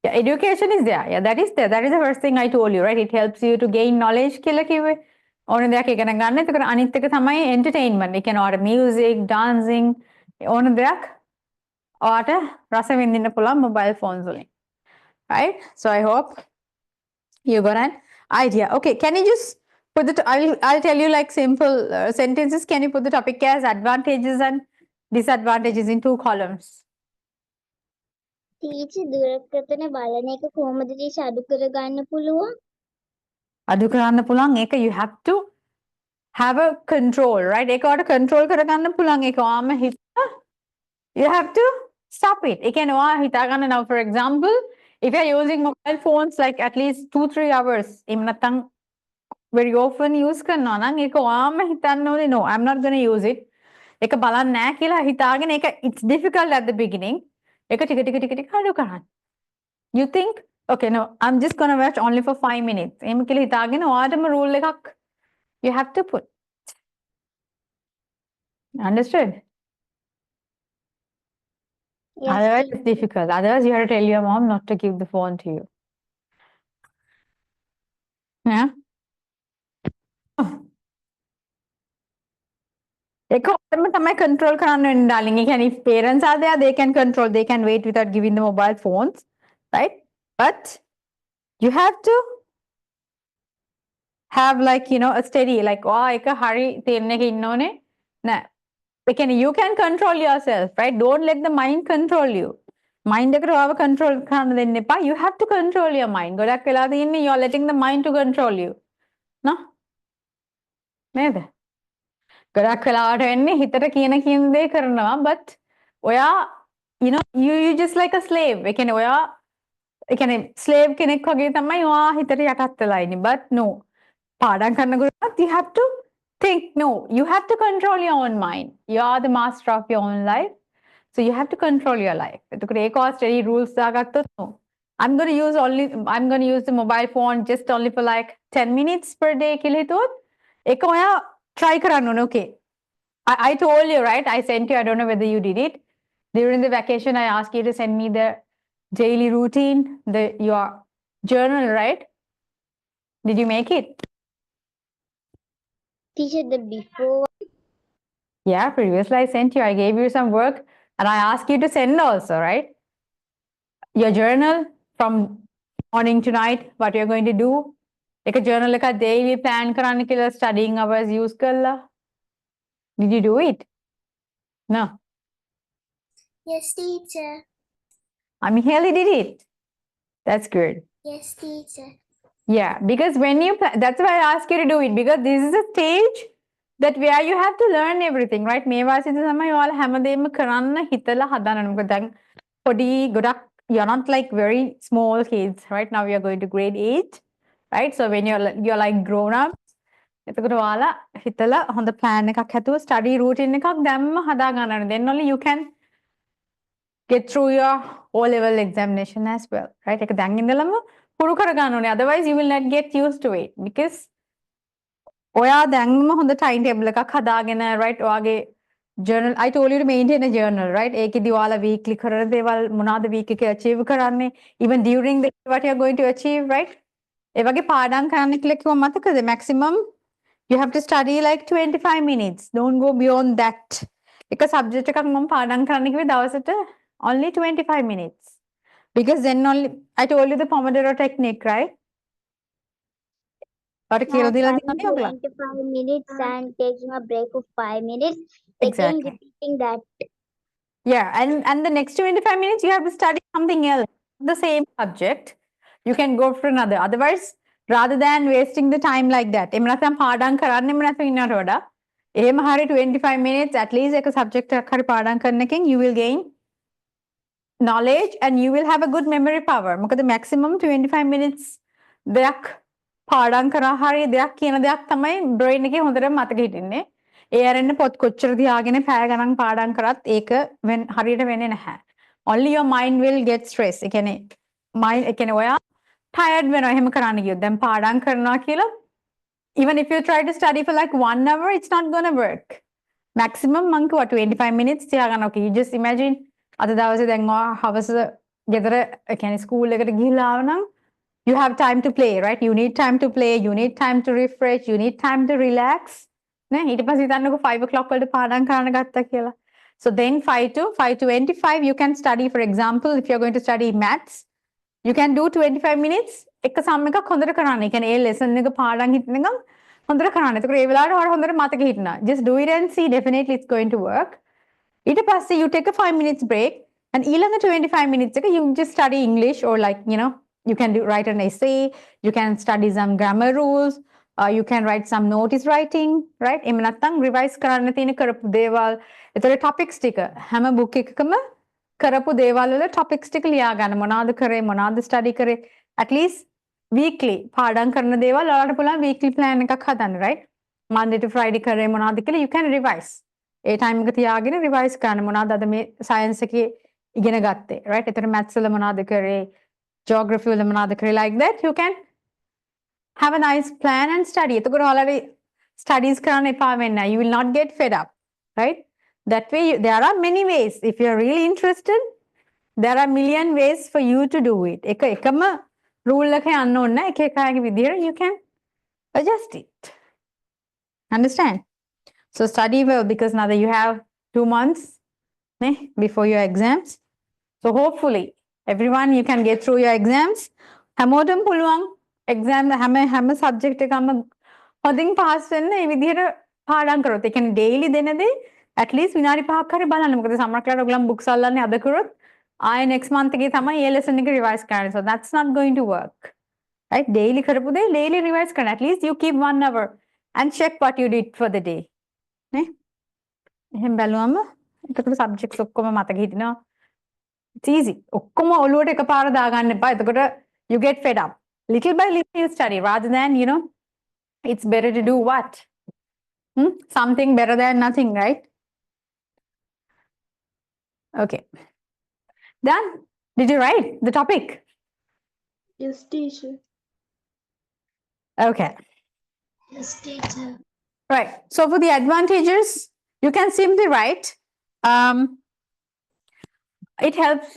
Yeah, education is there. Yeah, that is there. That is the first thing I told you, right? It helps you to gain knowledge කියලා කිව්වේ. ඕන දෙයක් ඉගෙන ගන්න. එතකොට අනිත් එක තමයි entertainment. ඒ කියන්නේ ඔයාට music, dancing ඕන දෙයක් ඔයාට රස විඳින්න පුළුවන් mobile phones වලින්. Right? So I hope you got an idea. Okay, can you just put I'll tell you like simple sentences. Can you put the topic as advantages and disadvantages in 2 columns? Teacher දුරකථන බලන එක කොහොමද teacher අඩු කරගන්න පුළුවන්? අඩු කරන්න පුළුවන් ඒක you have to have a control, right? ඒක ඔයාලට control කරගන්න පුළුවන් ඒක ඔයාම හිත you have to stop it. ඒ කියන්නේ ඔයා හිතා ගන්න now for example if you are using mobile phones like at least 2-3 hours එහෙම නැත්නම් very often use කරනවා නම් ඒක ඔයාම හිතන්න ඕනේ no I'm not going to use it. ඒක බලන්නේ නැහැ කියලා හිතාගෙන ඒක it's difficult at the beginning. ඒක ටික ටික අඩු කරන්න. You think okay no I'm just going to watch only for 5 minutes. එහෙම කියලා හිතාගෙන ඔයාටම rule එකක් you have to put. Understood? Yes, Otherwise it's difficult. Otherwise you have to tell your mom not to give the phone to you. Yeah? ඒක ඔතනම තමයි control කරන්න වෙන්නේ darling. ඒ කියන්නේ if parents are there they can control, they can wait without giving the mobile phones, right? But you have to have like a steady like එක හරි තීරණ එකක ඉන්න ඕනේ නෑ. ඒ කියන්නේ you can control yourself, right? Don't let the mind control you. mind එකට ඔයාව control කරන්න දෙන්න එපා. You have to control your mind. ගොඩක් වෙලා තියෙන්නේ you are letting the mind to control you. No? නේද? ගොඩක් වෙලාවට වෙන්නේ හිතට කියන දේ කරනවා but ඔයා you just like a slave. ඒ කියන්නේ ඔයා ඒ කියන්නේ slave කෙනෙක් වගේ තමයි ඔයා හිතට යටත් වෙලා ඉන්නේ. But no. පාඩම් කරනකොට you have to think no you have to control your own mind. You are the master of your own life. So you have to control your life. එතකොට ඒක steady rules දාගත්තොත් no. I'm going to use the mobile phone just only for like 10 minutes per day කියලා හිතුවොත් ඒක ඔයා try කරන්න ඕනේ. Okay. I told you, right? I sent you, I don't know whether you did it. During the vacation, I asked you to send me the daily routine, your journal, right? Did you make it? Teacher, the before Yeah, previously I sent you, I gave you some work and I asked you to send also, right? Your journal from morning to night, what you're going to do. Like a journal, like a daily plan කරන්න කියලා studying hours use කරලා. Did you do it? No. Yes, teacher. I mean, Haley did it. That's good. Yes, teacher. Yeah, because when you that's why I ask you to do it because this is a stage that where you have to learn everything, right? මේ වාසිත තමයි ඔයාලා හැමදේම කරන්න හිතලා හදන්න ඕනේ. මොකද දැන් පොඩි ගොඩක් you're not like very small kids, right? Now you're going to grade 8, right? So when you're like grown up, එතකොට ඔයාලා හිතලා හොඳ plan එකක් හැදුවා study routine එකක් දැම්ම හදා ගන්න ඕනේ. Then only you can get through your O-level examination as well, right? ඒක දැන් ඉඳලම පුරු කරගන්න ඕනේ. Otherwise you will not get used to it because ඔයා දැන්ම හොඳ time table එකක් හදාගෙන right ඔයාගේ journal I told you to maintain a journal, right? ඒකෙදි ඔයාලා weekly කරන දේවල් මොනවාද week එකේ achieve කරන්නේ even during the what you are going to achieve, right? ඒ වගේ පාඩම් කරන්න කියලා කිව්ව මතකද? maximum you have to study like 25 minutes. Don't go beyond that. එක subject එකක් මම පාඩම් කරන්න කිව්වේ දවසට only 25 minutes. Because then only I told you the Pomodoro technique, right? Or කියලා දීලා තියෙනවා ඔයගොල්ලෝ. 25 minutes and taking a break of 5 minutes. Exactly. Again repeating that. Yeah, and the next 25 minutes you have to study something else, the same subject. You can go for another. Otherwise, rather than wasting the time like that, එහෙම නැත්නම් පාඩම් කරන්නෙම නැතුව ඉන්නවට වඩා එහෙම හරි 25 minutes at least එක subject එකක් හරි පාඩම් කරන එකෙන් you will gain knowledge and you will have a good memory power. මොකද maximum 25 minutes දෙයක් පාඩම් කරා හරි දෙයක් කියන දෙයක් තමයි brain එකේ හොඳට මතක හිටින්නේ. ඒ අරෙන්න පොත් කොච්චර තියාගෙන පැය ගණන් පාඩම් කරත් ඒක හරියට වෙන්නේ නැහැ. Only your mind will get stressed. ඒ කියන්නේ mind ඒ කියන්නේ ඔයා tired වෙනවා එහෙම කරන්න ගියොත්. දැන් පාඩම් කරනවා කියලා even if you try to study for like 1 hour it's not going to work. Maximum මං කිව්වා 25 minutes තියාගන්න. Okay, you just imagine අද දවසේ දැන් ඔයා හවස ගෙදර ඒ කියන්නේ ස්කූල් එකට ගිහිල්ලා ආව නම් you have time to play, right? You need time to play, you need time to refresh, you need time to relax. නේ ඊට පස්සේ හිතන්නකෝ 5 o'clock වලට පාඩම් කරන්න ගත්තා කියලා. So then 5 to 5:25 you can study. For example, if you're going to study maths, you can do 25 minutes එක සම් එකක් හොඳට කරන්න. ඒ කියන්නේ ඒ lesson එක පාඩම් හිටින එක හොඳට කරන්න. එතකොට ඒ වෙලාවට ඔයාලා හොඳට මතක හිටිනවා. Just do it and see, definitely it's going to work. ඊට පස්සේ you take a 5 minutes break and ඊළඟ 25 minutes එක you just study English or like, you know, you can write an essay, you can study some grammar rules, you can write some notice writing, right? එහෙම නැත්නම් revise කරන්න තියෙන කරපු දේවල්. එතකොට topics ටික හැම book එකකම කරපු දේවල් වල topics ටික ලියා ගන්න. මොනවද කරේ, මොනවද study කරේ. At least weekly පාඩම් කරන දේවල් ඔයාලට පුළුවන් weekly plan එකක් හදන්න, right? Monday to Friday කරේ මොනවද කියලා you can revise. A time එක තියාගෙන revise කරන්න මොනවද අද මේ science එකේ ඉගෙන ගත්තේ, right? එතකොට maths වල මොනවද කරේ, geography වල මොනවද කරේ, like that you can have a nice plan and study. එතකොට ඔයාලට studies කරන්න එපා වෙන්නේ නැහැ. You will not get fed up, right? That way there are many ways. If you are really interested, there are million ways for you to do it. එකම rule එක යන්න ඕනේ නැහැ. එක එක අයගේ විදියට you can adjust it. Understand? So study well because now that you have 2 months before your exams. So hopefully everyone you can get through your exams. හැමෝටම පුළුවන් exam හැම subject එකම හොඳින් pass වෙන්න මේ විදිහට පාඩම් කරොත්. ඒ කියන්නේ daily දෙන දේ at least විනාඩි 5ක් හරි බලන්න. මොකද සමහරවිට ඔයගොල්ලන් books අල්ලන්නේ අද කරොත් ආයෙ next month එකේ තමයි ඒ lesson එක revise කරන්නේ. So that's not going to work. Right? Daily කරපු දේ daily revise කරන්න. At least you keep 1 hour and check what you did for the day. නේ? එහෙන් බැලුවම එතකොට subjects ඔක්කොම මතක හිටිනවා. It's easy. ඔක්කොම ඔළුවට එකපාර දාගන්න එපා. එතකොට you get fed up. Little by little you study rather than, you know, it's better to do what? Something better than nothing, right? Okay. Done? Did you write the topic? Yes, teacher. Okay. Yes, teacher. Right. So for the advantages, you can simply write. It helps.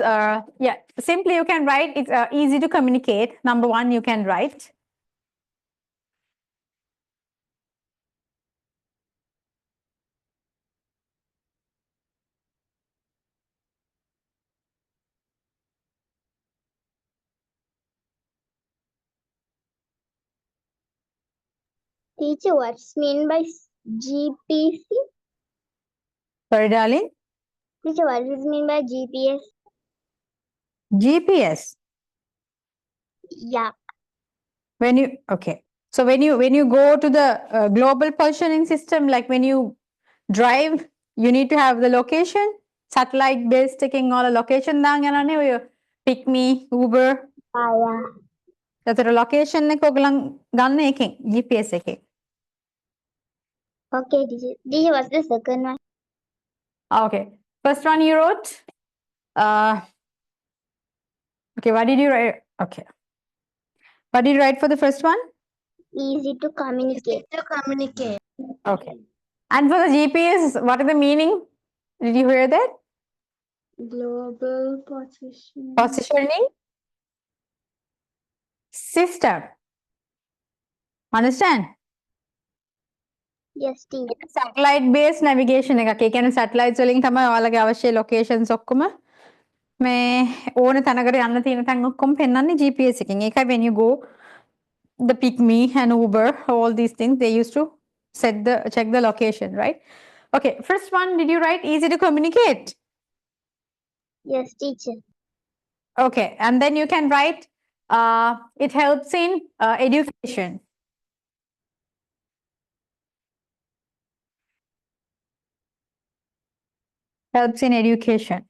Yeah, simply you can write. It's easy to communicate. Number one, you can write. Teacher, what's mean by GPC? Sorry, darling. Teacher, what does mean by GPS? GPS. Yeah. When you okay. So when you go to the global positioning system, like when you drive, you need to have the location, satellite based taking all the location down and pick me, Uber. Yeah. That's a location එක ඔයගලන් ගන්න එකෙන් GPS එකේ. Okay, teacher. Teacher, what's the second one? Okay. First one you wrote. Okay, what did you write? Okay. What did you write for the first one? Easy to communicate. To communicate. Okay. And for the GPS, what is the meaning? Did you hear that? Global position. Positioning system. Understand? Yes, teacher. Satellite based navigation එකක්. ඒ කියන්නේ satellites වලින් තමයි ඔයාලගේ අවශ්‍ය locations ඔක්කොම මේ ඕන තැනකට යන්න තියෙන තැන් ඔක්කොම පෙන්වන්නේ GPS එකෙන්. ඒකයි when you go the Pick Me and Uber, all these things they used to check the location, right? Okay, first one, did you write easy to communicate? Yes, teacher. Okay, and then you can write, it helps in education. Helps in education.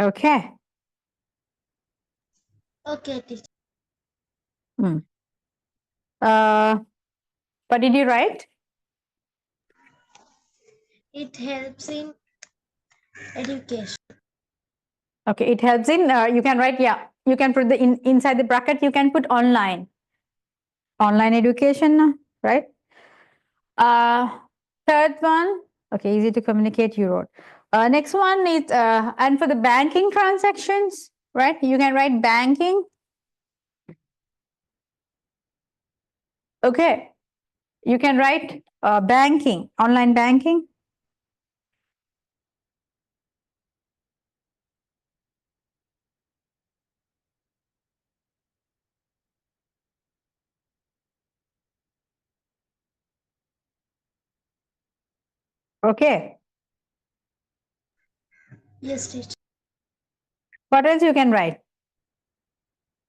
Okay. Okay, teacher. What did you write? It helps in education. Okay, it helps in, you can write, yeah, you can put the inside the bracket, you can put online. Online education, right? Third one, okay, easy to communicate, you wrote. Next one is, and for the banking transactions, right? You can write banking. Okay, you can write banking, online banking. Okay, Yes, teacher. what else you can write?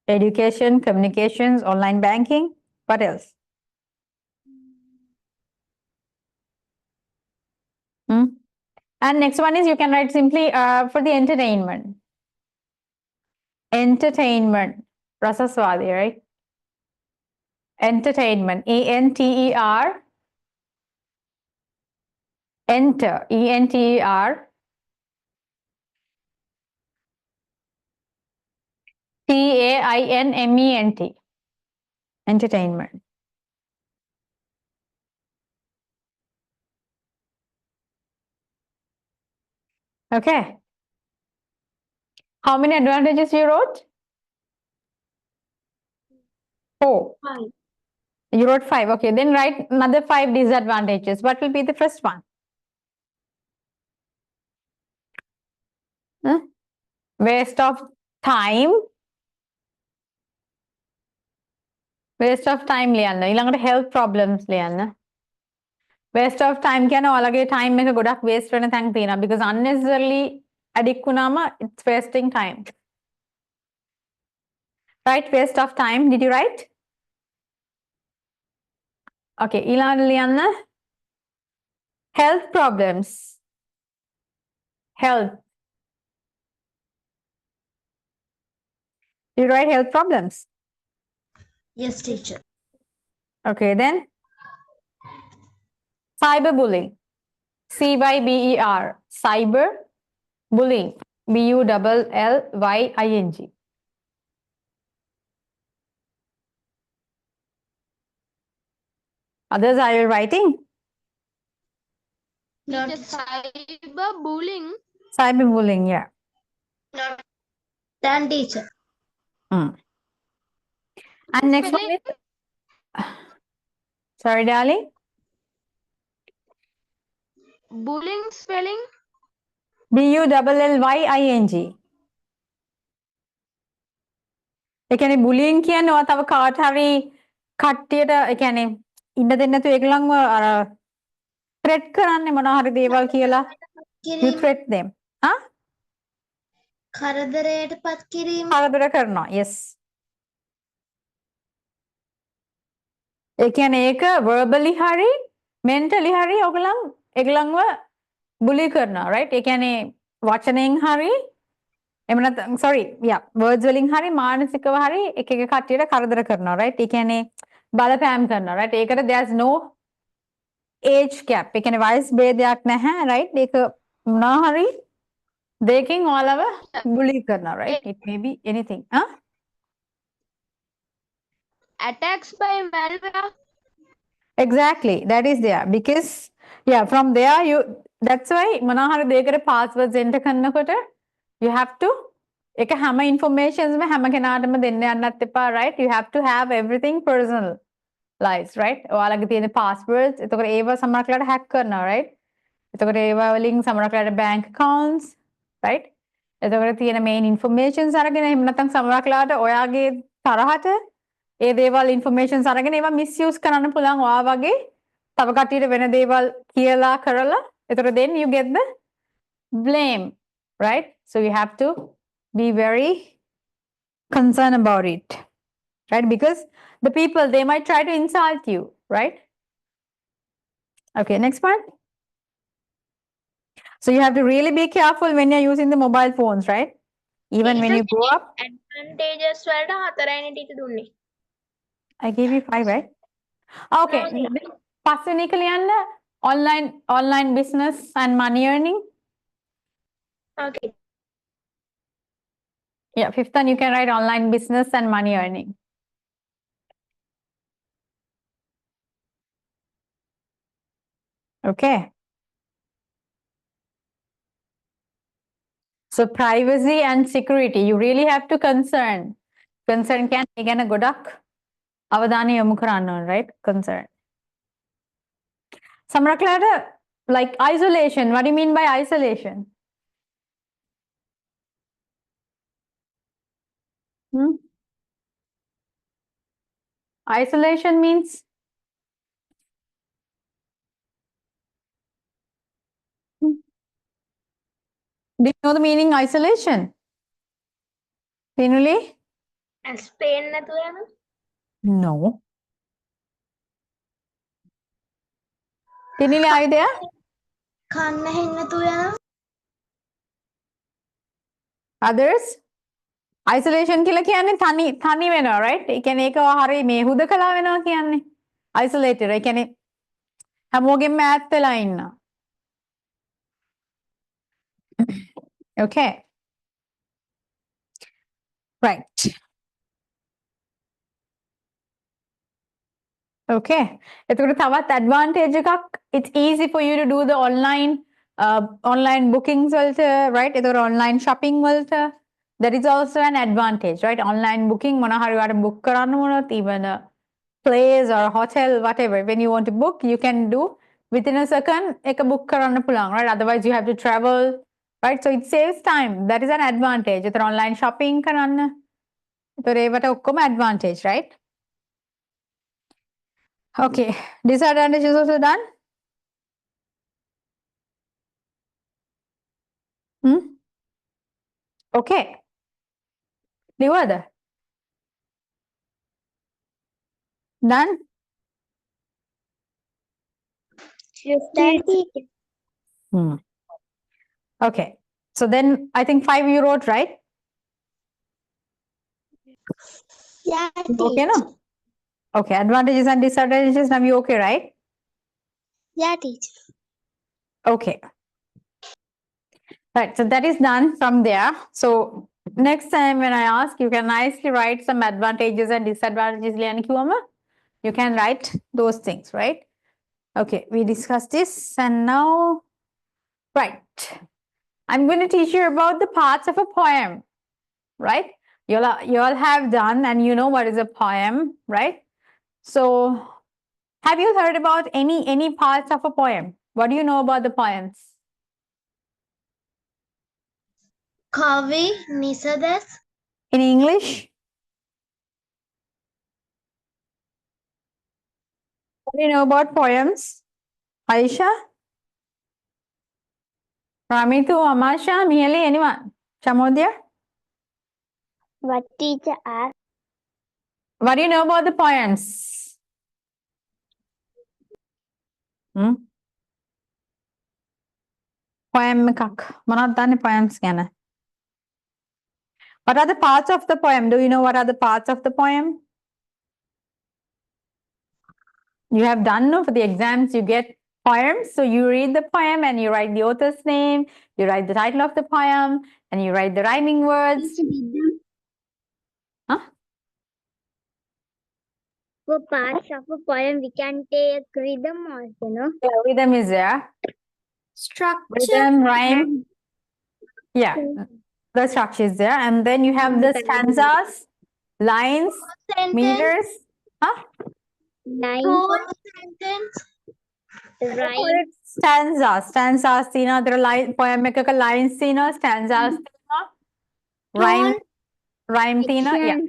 Education, communications, online banking. What else? Hmm? And next one is you can write simply for the entertainment. Entertainment. Rasaswadi, right? Entertainment. E-N-T-E-R. Enter. E-N-T-E-R. T-A-I-N-M-E-N-T. Entertainment. Okay. How many advantages you wrote? 4. 5. You wrote 5. Okay, then write another 5 disadvantages. What will be the first one? Huh? Waste of time. Waste of time ලියන්න. ඊළඟට health problems ලියන්න. Waste of time කියන ඔයාලගේ time එක ගොඩක් waste වෙන තැන් තියෙනවා because unnecessarily addict වුණාම it's wasting time. Right, waste of time. Did you write? Okay, ඊළඟට ලියන්න health problems. Health. You write health problems. Yes, teacher. Okay, then cyberbullying. C-Y-B-E-R. Cyber bullying. B-U-L-L-Y-I-N-G. Others are you writing? Not Cyberbullying. Cyberbullying, yeah. done, teacher. And next one is, sorry, darling. Bullying spelling. B-U-L-L-Y-I-N-G. ඒ කියන්නේ bullying කියන්නේ ඔයා තව කාට හරි කට්ටියට ඒ කියන්නේ ඉන්න දෙන්නේ නැතුව ඒගොල්ලන්ව අර threat කරන්නේ මොනවා හරි දේවල් කියලා you කිරීම threat them. හා? කරදරයට පත් කිරීම කරදර කරනවා. Yes. ඒ කියන්නේ ඒක verbally හරි mentally හරි ඒගොල්ලන්ව bully කරනවා, right? ඒ කියන්නේ වචනෙන් හරි එහෙම නැත්නම් sorry, yeah, words වලින් හරි මානසිකව හරි එක එක කට්ටියට කරදර කරනවා, right? ඒ කියන්නේ බලපෑම් කරනවා, right? ඒකට there's no age gap. ඒ කියන්නේ වයස් ભેදයක් නැහැ, right? ඒක මොනවා හරි දෙකකින් ඔයාලව bully කරනවා, right? It may be anything. Huh? Attacks by malware. Exactly, that is there because yeah, from there you that's why මොනවා හරි දෙයකට passwords enter කරනකොට you have to එක හැම informations හැම කෙනාටම දෙන්න යන්නත් එපා, right? You have to have everything personalized, right? ඔයාලගේ තියෙන passwords එතකොට ඒව සමහර වෙලාවට hack කරනවා, right? එතකොට ඒව වලින් සමහර වෙලාවට bank accounts, right? එතකොට තියෙන main informations අරගෙන එහෙම නැත්නම් සමහරක් වෙලාවට ඔයාගේ තරහට ඒ දේවල් informations අරගෙන ඒවා misuse කරන්න පුළුවන් ඔයා වගේ තව කට්ටියට වෙන දේවල් කියලා කරලා එතකොට then you get the blame, right? So you have to be very concerned about it, right? Because the people, they might try to insult you, right? Okay, next one. So you have to really be careful when you're using the mobile phones, right? Even when you grow up. ඇඩ්වන්ටේජස් වලට 4යිනේ teacher දුන්නේ. I gave you 5, right? Okay. පස්වෙනි එක ලියන්න online business and money earning. Okay. Yeah, fifth one you can write online business and money earning. Okay. So privacy and security, you really have to concern කියන්නේ ගැන ගොඩක් අවධානය යොමු කරන්න ඕන, right? Concern. සමහරක් වෙලාවට like isolation. What do you mean by isolation? Isolation means do you know the meaning isolation? Pinuli? ඇස් පේන්නේ නැතුව යන. No. Pinuli idea? කන්න හෙන්න තු යන Others? Isolation කියලා කියන්නේ තනි වෙනවා, right? ඒ කියන්නේ ඒක හරිය මේ හුදකලා වෙනවා කියන්නේ. Isolated. ඒ කියන්නේ හැමෝගෙම ඈත් වෙලා ඉන්නවා. Okay. Right. Okay. එතකොට තවත් advantage එකක්, it's easy for you to do the online bookings වලට, right? එතකොට online shopping වලට. That is also an advantage, right? Online booking, මොන හරි වාට book කරන්න වුණොත්, even a place or hotel, whatever. When you want to book, you can do within a second, එක book කරන්න පුළුවන්, right? Otherwise, you have to travel, right? So it saves time. That is an advantage. එතකොට online shopping කරන්න. එතකොට ඒවට ඔක්කොම advantage, right? Okay. Disadvantage is also done. Okay. ලිව්වද? Done? Yes, teacher. Okay. So then I think 5 you wrote, right? Yeah, Okay, no? Okay. Advantages and disadvantages. Now you okay, right? Yeah, teacher. Okay. Right. So that is done from there. So next time when I ask, you can nicely write some advantages and disadvantages. You can write those things, right? Okay. We discussed this and now, right. I'm going to teach you about the parts of a poem, right? You all have done and you know what is a poem, right? So have you heard about any parts of a poem? What do you know about the poems? කවි නිසදැස් In English? What do you know about poems? Aisha? Ramitu, Amasha, Mihali, anyone? Chamodia? What teacher asked? What do you know about the poems? Poem එකක්. මොනවද දන්නේ poems ගැන? What are the parts of the poem? Do you know what are the parts of the poem? You have done, no? For the exams, you get poems. So you read the poem and you write the author's name, you write the title of the poem, and you write the rhyming words. Huh? For parts of a poem, we can take rhythm also, no? Yeah, rhythm is there. Structure. Rhythm, rhyme. Yeah, the structure is there. And then you have the stanzas, lines, meters. Huh? Line. sentence Right. Stanzas. Stanzas, තියෙනවා. අතර line poem එකක lines තියෙනවා, stanzas තියෙනවා. rhyme tina. Yeah. action,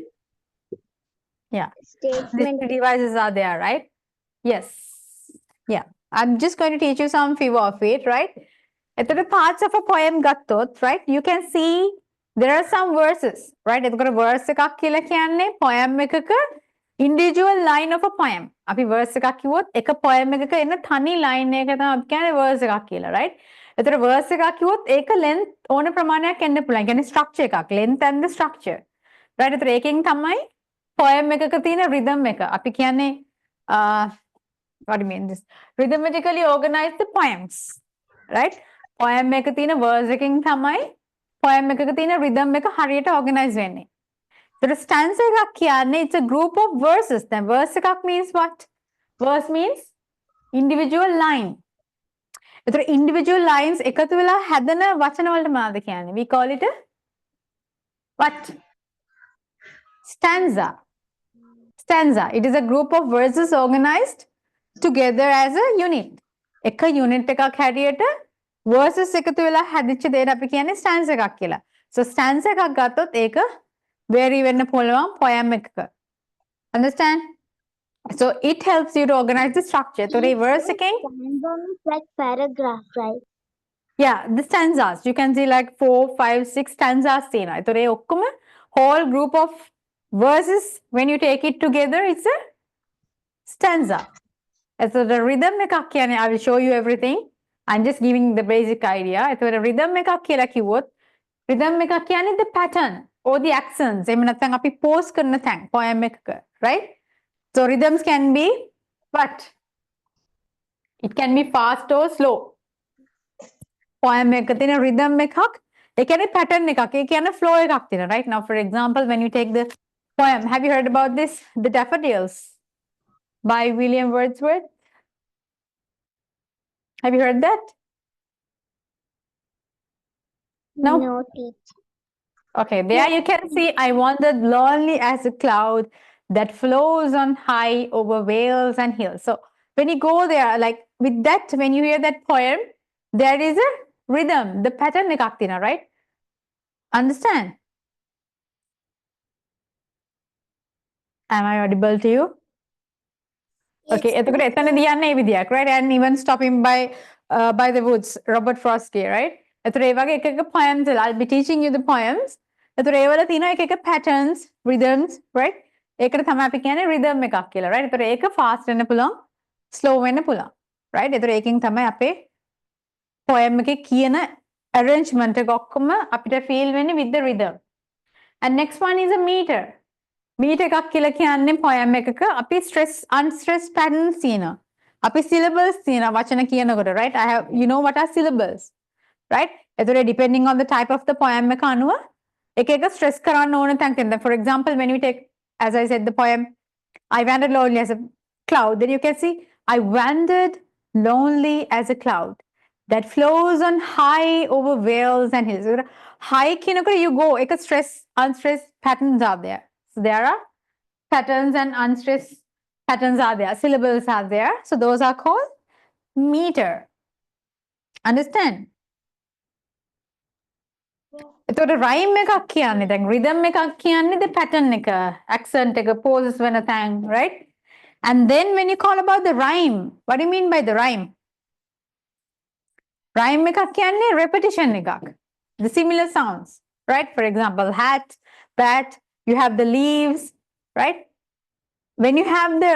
Yeah. These statement. three devices are there, right? Yes. Yeah. I'm just going to teach you some few of it, right? At the parts of a poem gattot, right? You can see there are some verses, right? It's got a verse එකක් කියලා කියන්නේ poem එකක individual line of a poem. අපි verse එකක් කිව්වොත් එක poem එකක එන තනි line එක තමයි අපි කියන්නේ verse එකක් කියලා, right? එතකොට verse එකක් කිව්වොත් ඒක length ඕන ප්‍රමාණයක් එන්න පුළුවන්. කියන්නේ structure එකක්. Length and the structure. right? එතකොට ඒකෙන් තමයි poem එකක තියෙන rhythm එක. අපි කියන්නේ what do you mean this? Rhythmically organize the poems, right? Poem එක තියෙන verse එකකින් තමයි poem එකක තියෙන rhythm එක හරියට organize වෙන්නේ. So stanza එකක් කියන්නේ it's a group of verses. Then verse එකක් means what? Verse means individual line. එතකොට individual lines එකතු වෙලා හැදෙන වචන වලට මොනවද කියන්නේ? We call it a what? Stanza. Stanza. It is a group of verses organized together as a unit. එක unit එකක් හැටියට verses එකතු වෙලා හැදිච්ච දෙයට අපි කියන්නේ stanza එකක් කියලා. So stanza එකක් ගත්තොත් ඒක vary වෙන්න පුළුවන් poem එකක. Understand? So it helps you to organize the structure. So the verse again. Like paragraph, right? Yeah, the stanzas. You can see like 4, 5, 6 stanzas තියෙනවා. ඒතොර ඒ ඔක්කොම whole group of verses when you take it together it's a stanza. So the rhythm එකක් කියන්නේ I will show you everything. I'm just giving the basic idea. ඒතොර rhythm එකක් කියලා කිව්වොත් rhythm එකක් කියන්නේ the pattern or the accents. එහෙම නැත්නම් අපි pause කරන තැන් poem එකක, right? So rhythms can be what? It can be fast or slow. Poem එකක තියෙන rhythm එකක් ඒ කියන්නේ pattern එකක්. ඒ කියන්නේ flow එකක් තියෙන, right? Now for example when you take the poem, have you heard about this? The Daffodils by William Wordsworth. Have you heard that? No? No, teacher. Okay, there you can see I wandered lonely as a cloud that flows on high over vales and hills. So when you go there, like with that, when you hear that poem, there is a rhythm, the pattern එකක් තියෙනවා, right? Understand? Am I audible to you? Okay, එතකොට එතනදී යන්නේ මේ විදියක්, right? And even stopping by the woods, Robert Frost, right? එතකොට ඒ වගේ එක එක poems වල I'll be teaching you the poems. එතකොට ඒ වල තියෙනවා එක එක patterns, rhythms, right? ඒකට තමයි අපි කියන්නේ rhythm එකක් කියලා, right? එතකොට ඒක fast වෙන්න පුළුවන්, slow වෙන්න පුළුවන්, right? එතකොට ඒකෙන් තමයි අපේ poem එකේ කියන arrangement එක ඔක්කොම අපිට feel වෙන්නේ with the rhythm. And next one is a meter. Meter එකක් කියලා කියන්නේ poem එකක අපි stress unstressed patterns තියෙනවා. අපි syllables තියෙනවා වචන කියනකොට, right? You know what are syllables, right? එතකොට depending on the type of the poem එක අනුව එක එක stress කරන්න ඕන තැන් තියෙනවා. For example, when you take, as I said, the poem I wandered lonely as a cloud, then you can see I wandered lonely as a cloud that flows on high over vales and hills. High කියනකොට you go, එක stress unstressed patterns are there. So there are patterns and unstressed patterns are there. Syllables are there. So those are called meter. Understand? එතකොට rhyme එකක් කියන්නේ දැන් rhythm එකක් කියන්නේ the pattern එක, accent එක, pauses වෙන තැන්, right? And then when you call about the rhyme, what do you mean by the rhyme? Rhyme එකක් කියන්නේ repetition එකක්. The similar sounds, right? For example, hat, bat, you have the leaves, right? When you have the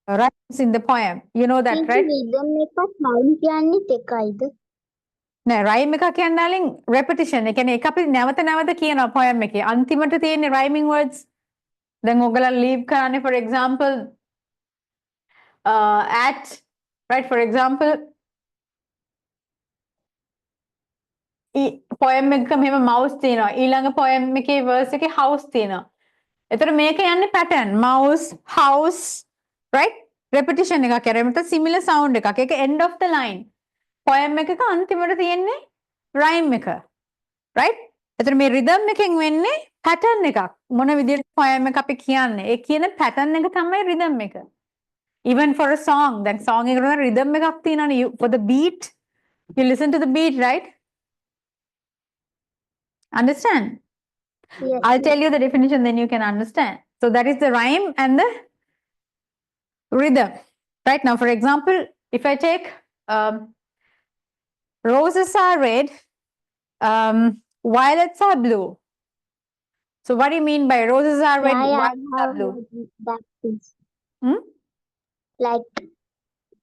rhymes in the poem, you know that, right? rhythm එකක් rhyme කියන්නේත් එකයිද? නෑ rhyme එකක් කියන්නේ darling repetition. ඒ කියන්නේ ඒක අපි නැවත නැවත කියනවා poem එකේ. අන්තිමට තියෙන rhyming words. දැන් ඔයගොල්ලෝ leave කරන්නේ for example at, right? For example poem එකක මෙහෙම mouse තියෙනවා. ඊළඟ poem එකේ verse එකේ house තියෙනවා. එතකොට මේක යන්නේ pattern. Mouse, house, right? Repetition එකක් කරේ. similar sound එකක්. ඒක end of the line. Poem එකක අන්තිමට තියෙන්නේ rhyme එක. Right? එතකොට මේ rhythm එකෙන් වෙන්නේ pattern එකක්. මොන විදිහට poem එක අපි කියන්නේ. ඒ කියන pattern එක තමයි rhythm එක. Even for a song, දැන් song එකට rhythm එකක් තියෙනවානේ. For the beat, you listen to the beat, right? Understand? Yes. I'll tell you the definition, then you can understand. So that is the rhyme and the rhythm. Right now, for example, if I take roses are red, violets are blue. So what do you mean by roses are red, violets are blue? That is Hmm? like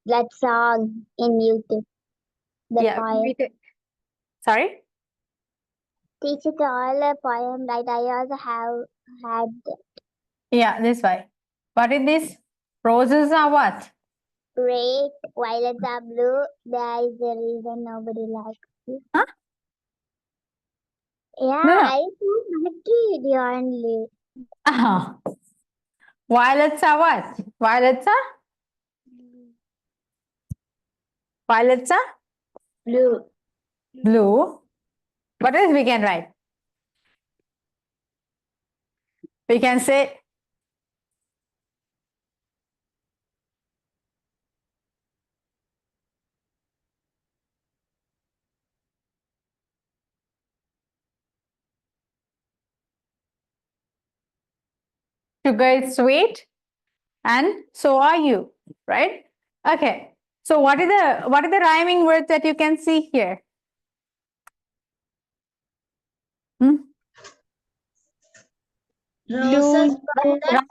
that song in YouTube. The Yeah. poem. Sorry? Teach it all a poem, right? I also have had Yeah, this way. What is this? Roses are what? red, violets are blue. There is a reason nobody likes it. Huh? Yeah, No, no. I saw that video only. Uh-huh. Violets are what? Violets are? Violets are Blue. blue. What else we can write? We can say sugar is sweet and so are you, right? Okay. So what are the rhyming words that you can see here? Hmm? Roses,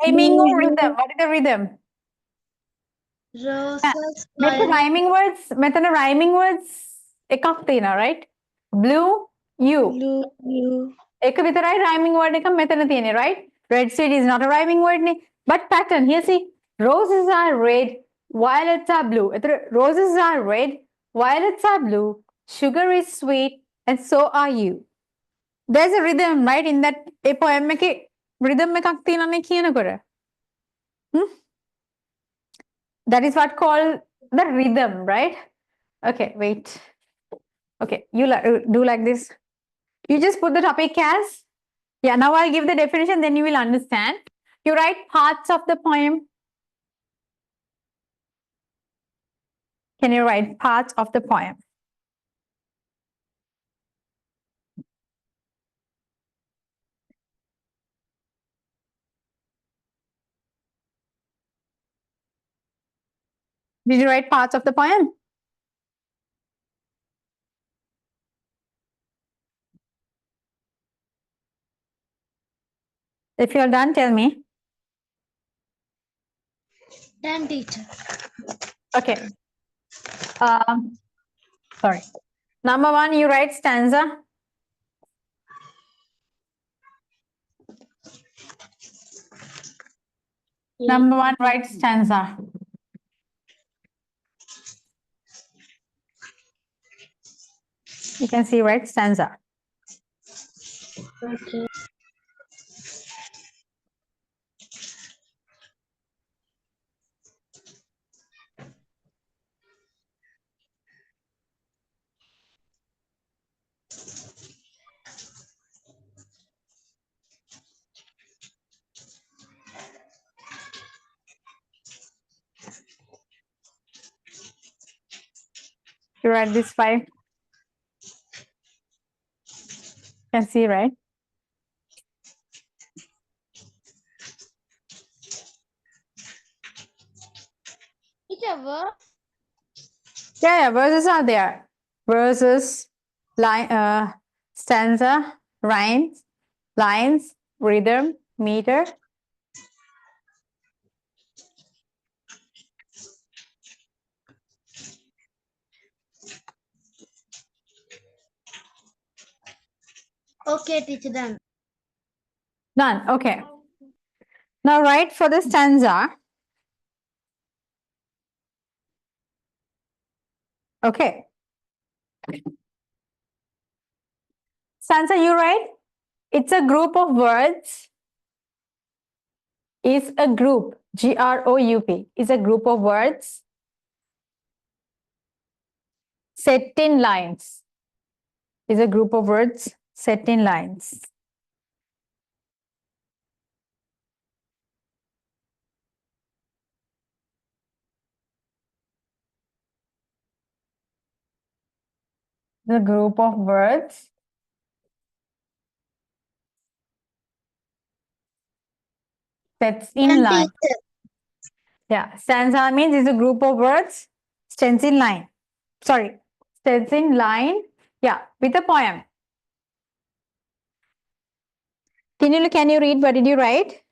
Rhyming or rhythm? What is the rhythm? roses, Method violet. rhyming words, method rhyming words එකක් තියෙනවා, right? Blue, you. එක විතරයි rhyming word එක මෙතන තියෙන්නේ, right? Red seed is not a rhyming word නේ. But pattern, here see, roses are red, violets are blue. එතන roses are red, violets are blue, sugar is sweet, and so are you. There's a rhythm, right? In that a poem එකේ rhythm එකක් තියෙනවානේ කියනකොට. That is what called the rhythm, right? Okay, wait. Okay, you do like this. You just put the topic as, yeah, now I'll give the definition, then you will understand. You write parts of the poem. Can you write parts of the poem? Did you write parts of the poem? If you're done, tell me. Done, teacher. Okay. Sorry. Number 1, you write stanza. Number 1, write stanza. You can see, right? Stanza. Okay. You write this 5. You can see, right? Teacher, Yeah, verses are there. Verses, line, stanza, rhymes, lines, rhythm, meter. Okay, teacher, done. Done. Okay. Now write for the stanza. Okay. Stanza, you write. It's a group of words. Is a group. Group. Is a group of words set in lines. Is a group of words set in lines. The group of words Sets in line. teacher. Yeah, stanza means it's a group of words stands in line. Sorry, stands in line. Yeah, with a poem. Tinulu, can you read? What did you write?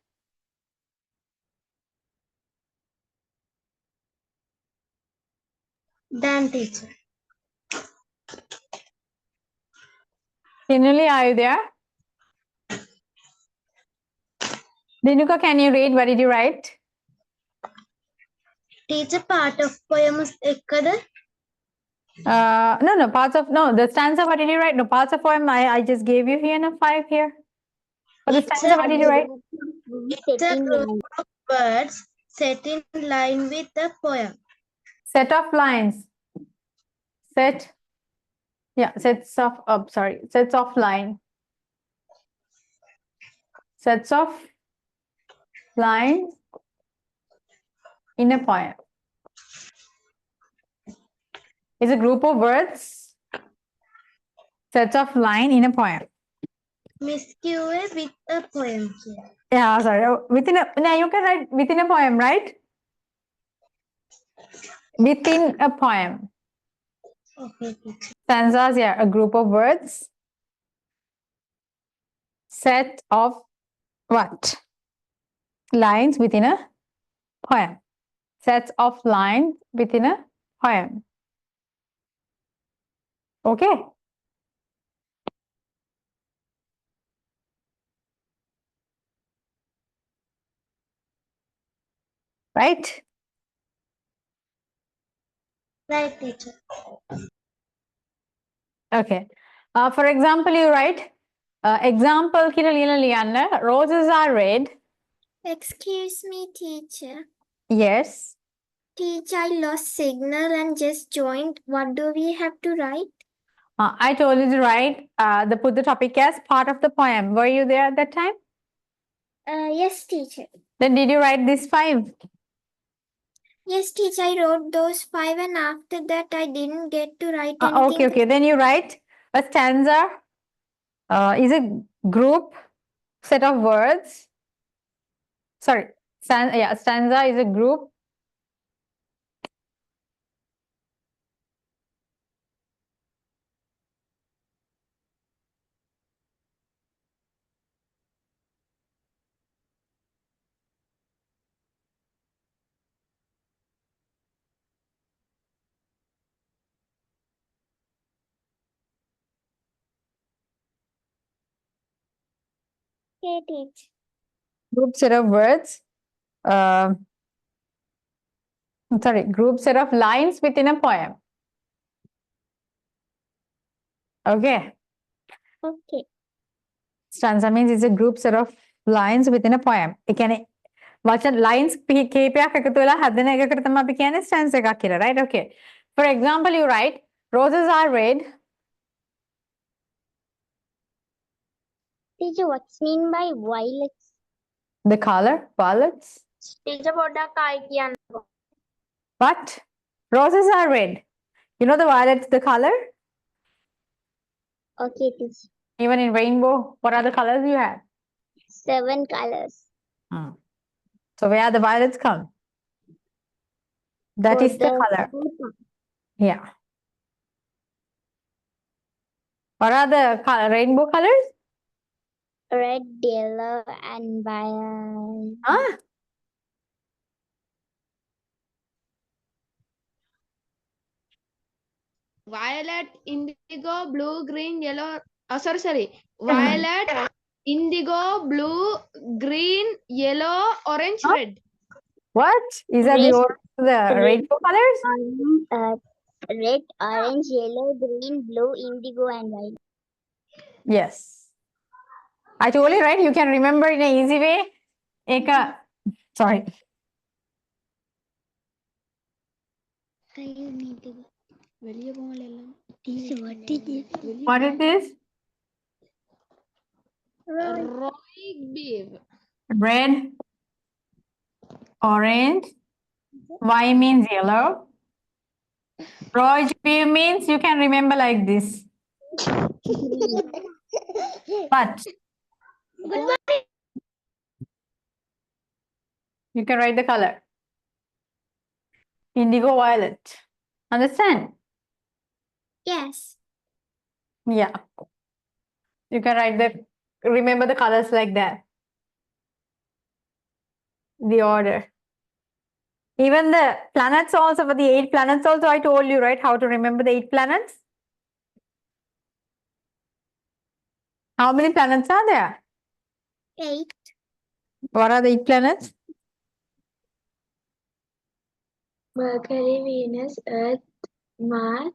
Dan teacher. Tinulu, are you there? Dinuka, can you read? What did you write? Teacher part of poems ekkada? No, parts of, no, the stanza, what did you write? No, parts of poem, I just gave you here, no, 5 here. For the It's stanza, what did you write? It's a group of words set in line with the poem. Set of lines. Set, yeah, sets of, sets of line. Sets of lines in a poem. It's a group of words, sets of line in a poem. Miss QA with a poem here. Yeah, sorry. Within a, no, you can write within a poem, right? Within a poem. Okay, teacher. Stanzas, yeah, a group of words. Set of what? Lines within a poem. Sets of lines within a poem. Okay. Right? Right, teacher. Okay. For example, you write, example, Liana, roses are red. Excuse me, teacher. Yes. Teacher, I lost signal and just joined. What do we have to write? I told you to write, put the topic as part of the poem. Were you there at that time? Yes, teacher. Then did you write this 5? Yes, teacher, I wrote those 5 and after that I didn't get to write anything. Okay. Then you write a stanza is a group set of words. Sorry, stanza is a group. Okay, teacher. Group set of words. Group set of lines within a poem. Okay. Okay. Stanza means it's a group set of lines within a poem. ඒ කියන්නේ වචන lines කීපයක් එකතු වෙලා හදන එකකට තමයි අපි කියන්නේ stanza එකක් කියලා, right? Okay. For example, you write roses are red. Teacher, what's mean by violets? The color, violets. Teacher පොඩ්ඩක් ආයි කියන්න. But roses are red. You know the violets, the color? Okay, teacher. Even in rainbow, what are the colors you have? 7 colors. So where the violets come? That is the color. Yeah. What are the rainbow colors? Red, yellow, and violet. Huh? Violet, indigo, blue, green, yellow. Sorry. Violet, indigo, blue, green, yellow, orange, Huh? red. What? Is that the rainbow colors? Red, orange, yellow, green, blue, indigo, and white. Yes. I told you, right? You can remember in an easy way. Sorry. What is this? Roy beef. Red, orange. Y means yellow. Roj means you can remember like this. But You can write the color. Indigo violet. Understand? Yes. Yeah. You can write the, remember the colors like that. The order. Even the planets also, for the 8 planets also, I told you, right, how to remember the 8 planets? How many planets are there? 8. What are the 8 planets? Mercury, Venus, Earth, Mars,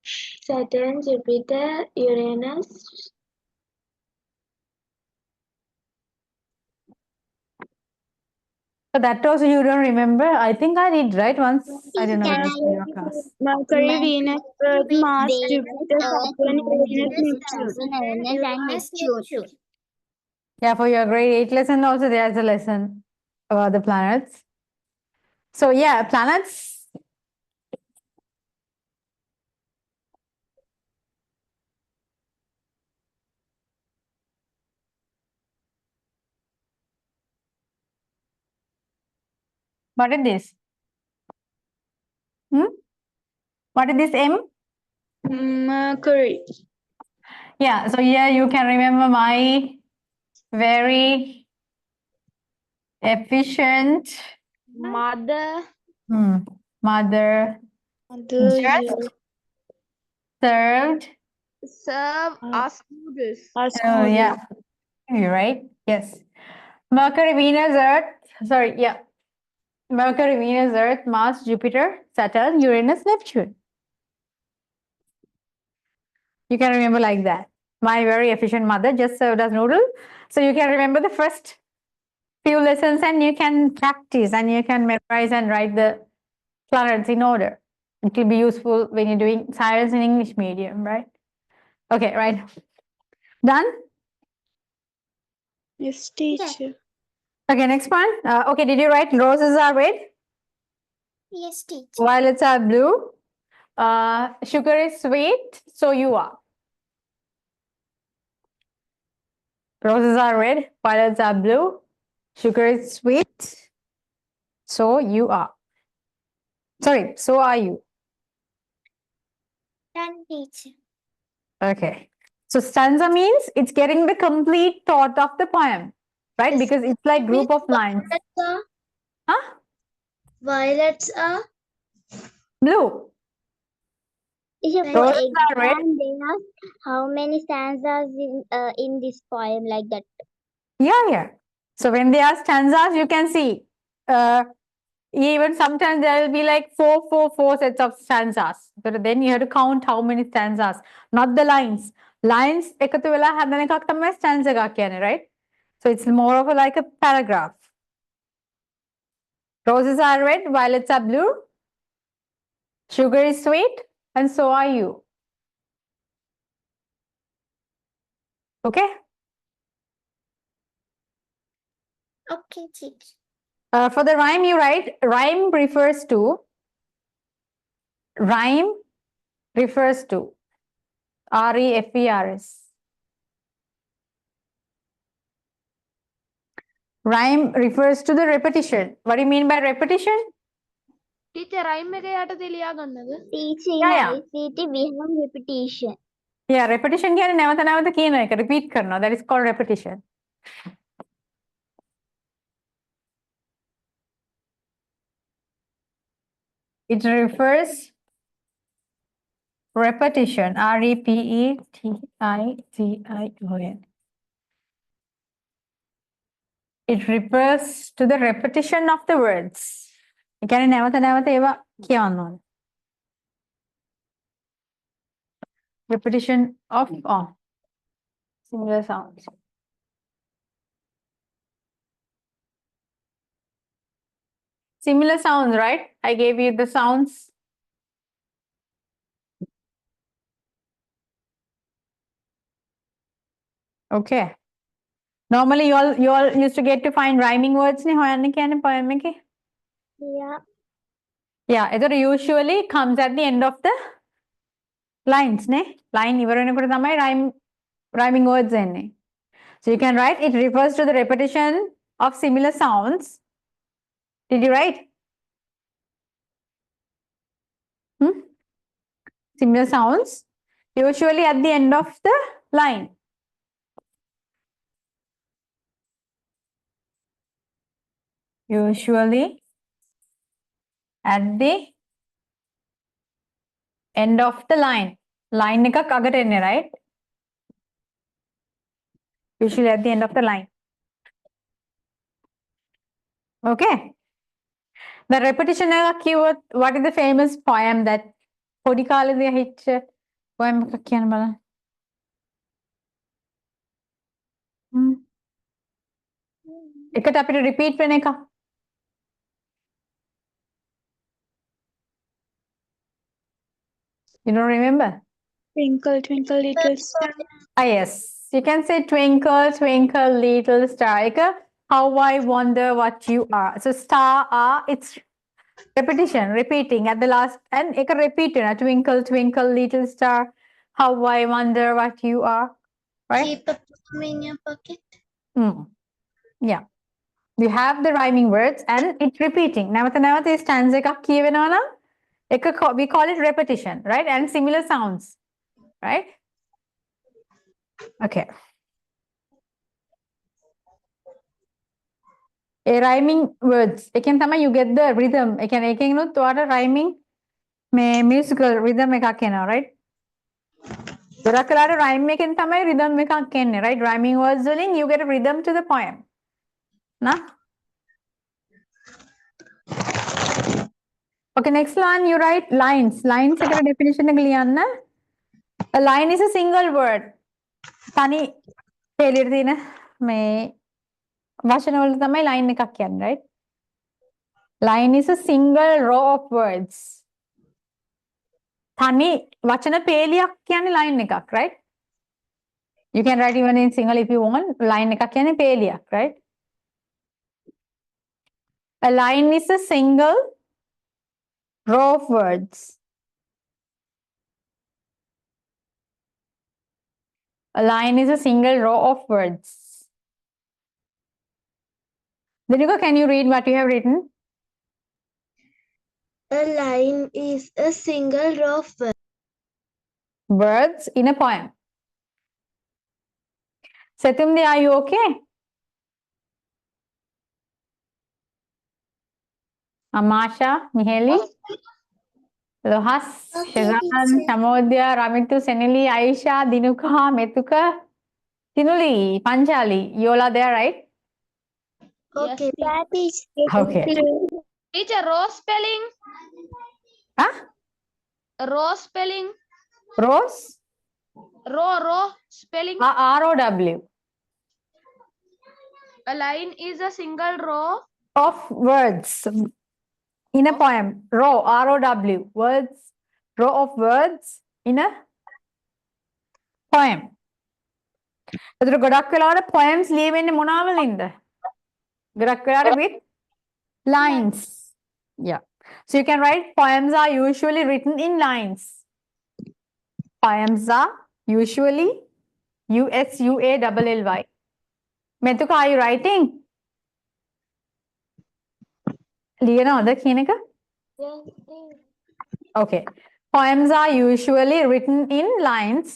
Saturn, Jupiter, Uranus. So that also you don't remember? I think I did, right? Once. I don't know Can whether I it's in your class. Mercury, Venus, Earth, Mars, Jupiter, Earth, Saturn, Uranus, Venus, Neptune. Uranus, Neptune. Yeah, for your grade 8 lesson also there's a lesson about the planets. So yeah, planets. What is this? What is this M? Mercury. Yeah, so here you can remember my very efficient Mother. mother just served. Serve us noodles. Oh, yeah, you're right. Yes. Mercury, Venus, Earth. Sorry, yeah. Mercury, Venus, Earth, Mars, Jupiter, Saturn, Uranus, Neptune. You can remember like that. My very efficient mother just served us noodle. So you can remember the first few lessons and you can practice and you can memorize and write the planets in order. It will be useful when you're doing science in English medium, right? Okay, right. Done? Yes, teacher. Okay, next one. Okay, did you write roses are red, Yes, teacher. violets are blue, sugar is sweet, so you are. Roses are red, violets are blue, sugar is sweet, so you are. Sorry, so are you. Done, teacher. Okay. So stanza means it's getting the complete thought of the poem, right? Because it's like group of lines. Huh? Violets are Blue. For Roses are red. exam, they ask how many stanzas in this poem, like that. Yeah. So when they are stanzas, you can see. Even sometimes there will be like four sets of stanzas. But then you have to count how many stanzas, not the lines. Lines එකතු වෙලා හදන එකක් තමයි stanza එකක් කියන්නේ, right? So it's more of like a paragraph. Roses are red, violets are blue, sugar is sweet, and so are you. Okay? Okay, teacher. For the rhyme, you write rhyme refers to REFERS. Rhyme refers to the repetition. What do you mean by repetition? Teacher, rhyme එක යටතේ ලියා ගන්නද? Teaching Yeah. ICT, we have repetition. Yeah, repetition කියන්නේ නැවත නැවත කියන එක repeat කරනවා. That is called repetition. It refers repetition. REPETITION. It refers to the repetition of the words. ඒ කියන්නේ නැවත නැවත ඒවා කියන්න ඕනේ. Repetition of similar sounds. Similar sounds, right? I gave you the sounds. Okay. Normally you all used to get to find rhyming words නේ හොයන්න කියන්නේ poem එකේ. Yeah. Yeah, it usually comes at the end of the lines නේ. Line ඉවර වෙනකොට තමයි rhyming words එන්නේ. So you can write it refers to the repetition of similar sounds. Did you write? Similar sounds, usually at the end of the line. Usually at the end of the line. Line එකක් අගට එන්නේ, right? Usually at the end of the line. Okay. The repetition එකක් කිව්වොත් what is the famous poem that පොඩි කාලේදී හිච්ච poem එකක් කියන්න බලන්න. එකට අපිට repeat වෙන එක. You don't remember? Twinkle, twinkle, little star. Ah, yes. You can say twinkle, twinkle, little star. Eka, how I wonder what you are. So star are, it's repetition, repeating at the last, and eka repeat it. Twinkle, twinkle, little star. How I wonder what you are. Right? Keep a plum in your pocket. Yeah. You have the rhyming words and it's repeating. Nawata nawata stanza එකක් කියවෙනවා නම් eka we call it repetition, right? And similar sounds, right? Okay. A rhyming words. Again, you get the rhythm. Again, no, to a rhyming musical rhythm ekak right? Durakala rhyme making tamai rhythm ekak right? Rhyming words you get a rhythm to the poem. Na? Okay, next one you write lines. Lines ekara definition එක ලියන්න. A line is a single word. Tani පෙළියට තියෙන මේ වචන වලට තමයි line එකක් කියන්නේ, right? Line is a single row of words. තනි වචන පෙළියක් කියන්නේ line එකක්, right? You can write even in single if you want. Line එකක් කියන්නේ පෙළියක්, right? A line is a single row of words. A line is a single row of words. Dinuka, can you read what you have written? A line is a single row of Words in a poem. Setumdi, are you okay? Amasha, Miheli, Lohas, Shazan, Samodya, Ramitu, Senili, Aisha, Dinuka, Metuka, Tinuli, Panchali. You all are there, right? Okay. Okay. Teacher, row spelling. Huh? Row spelling. Rose? Row spelling. R-O-W. A line is a single row Of words in a poem. Row, R-O-W. Words, row of words in a poem. එතකොට ගොඩක් වෙලාවට poems ලියවෙන්නේ මොනවා වලින්ද? ගොඩක් වෙලාවට with lines. Yeah. So you can write poems are usually written in lines. Poems are usually USUALLY. Metuka, are you writing? ලියනවද කියන එක? Okay. Poems are usually written in lines.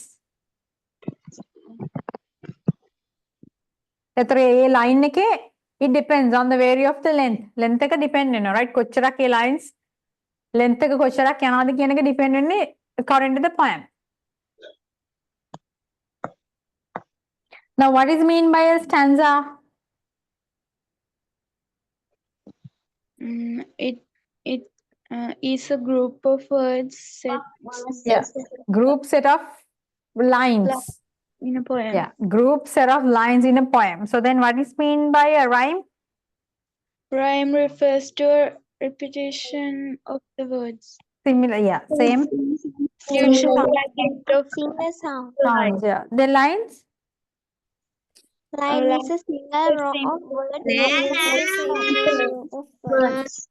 එතකොට මේ line එකේ it depends on the vary of the length. Length එක depend වෙනවා, right? කොච්චරක් මේ lines length එක කොච්චරක් යනවාද කියන එක depend වෙන්නේ according to the poem. Now what is mean by a stanza? It is a group of words set Yeah. Group set of lines. in a poem. Yeah. Group set of lines in a poem. So then what is mean by a rhyme? Rhyme refers to a repetition of the words. Similar, yeah. Same. Usually Single sound. Sounds, yeah. The lines? Line is a single row of words.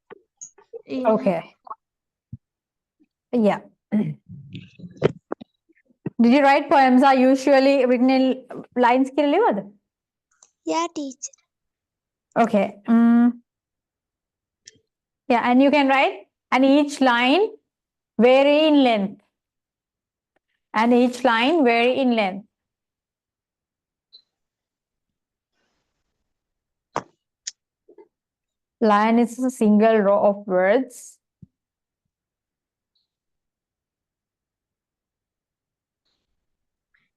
Okay. Yeah. Did you write poems are usually written in lines? Yeah, teacher. Okay. Yeah, and you can write, and each line vary in length. And each line vary in length. Line is a single row of words.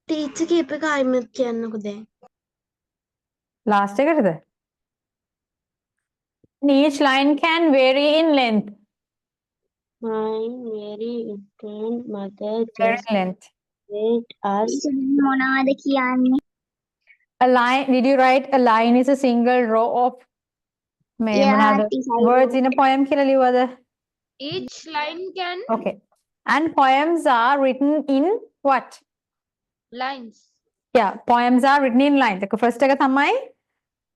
Teacher keep a kindness කියන්නකෝ දැන්. Last එකටද? And each line can vary in length. Mine very important mother Vary just in length. let us මොනවද කියන්නේ? A line, did you write a line is a single row of Yeah, teacher, I words in a poem කියලා ලිව්වද? Each line can Okay. And poems are written in what? lines. Yeah, poems are written in lines. The first එක තමයි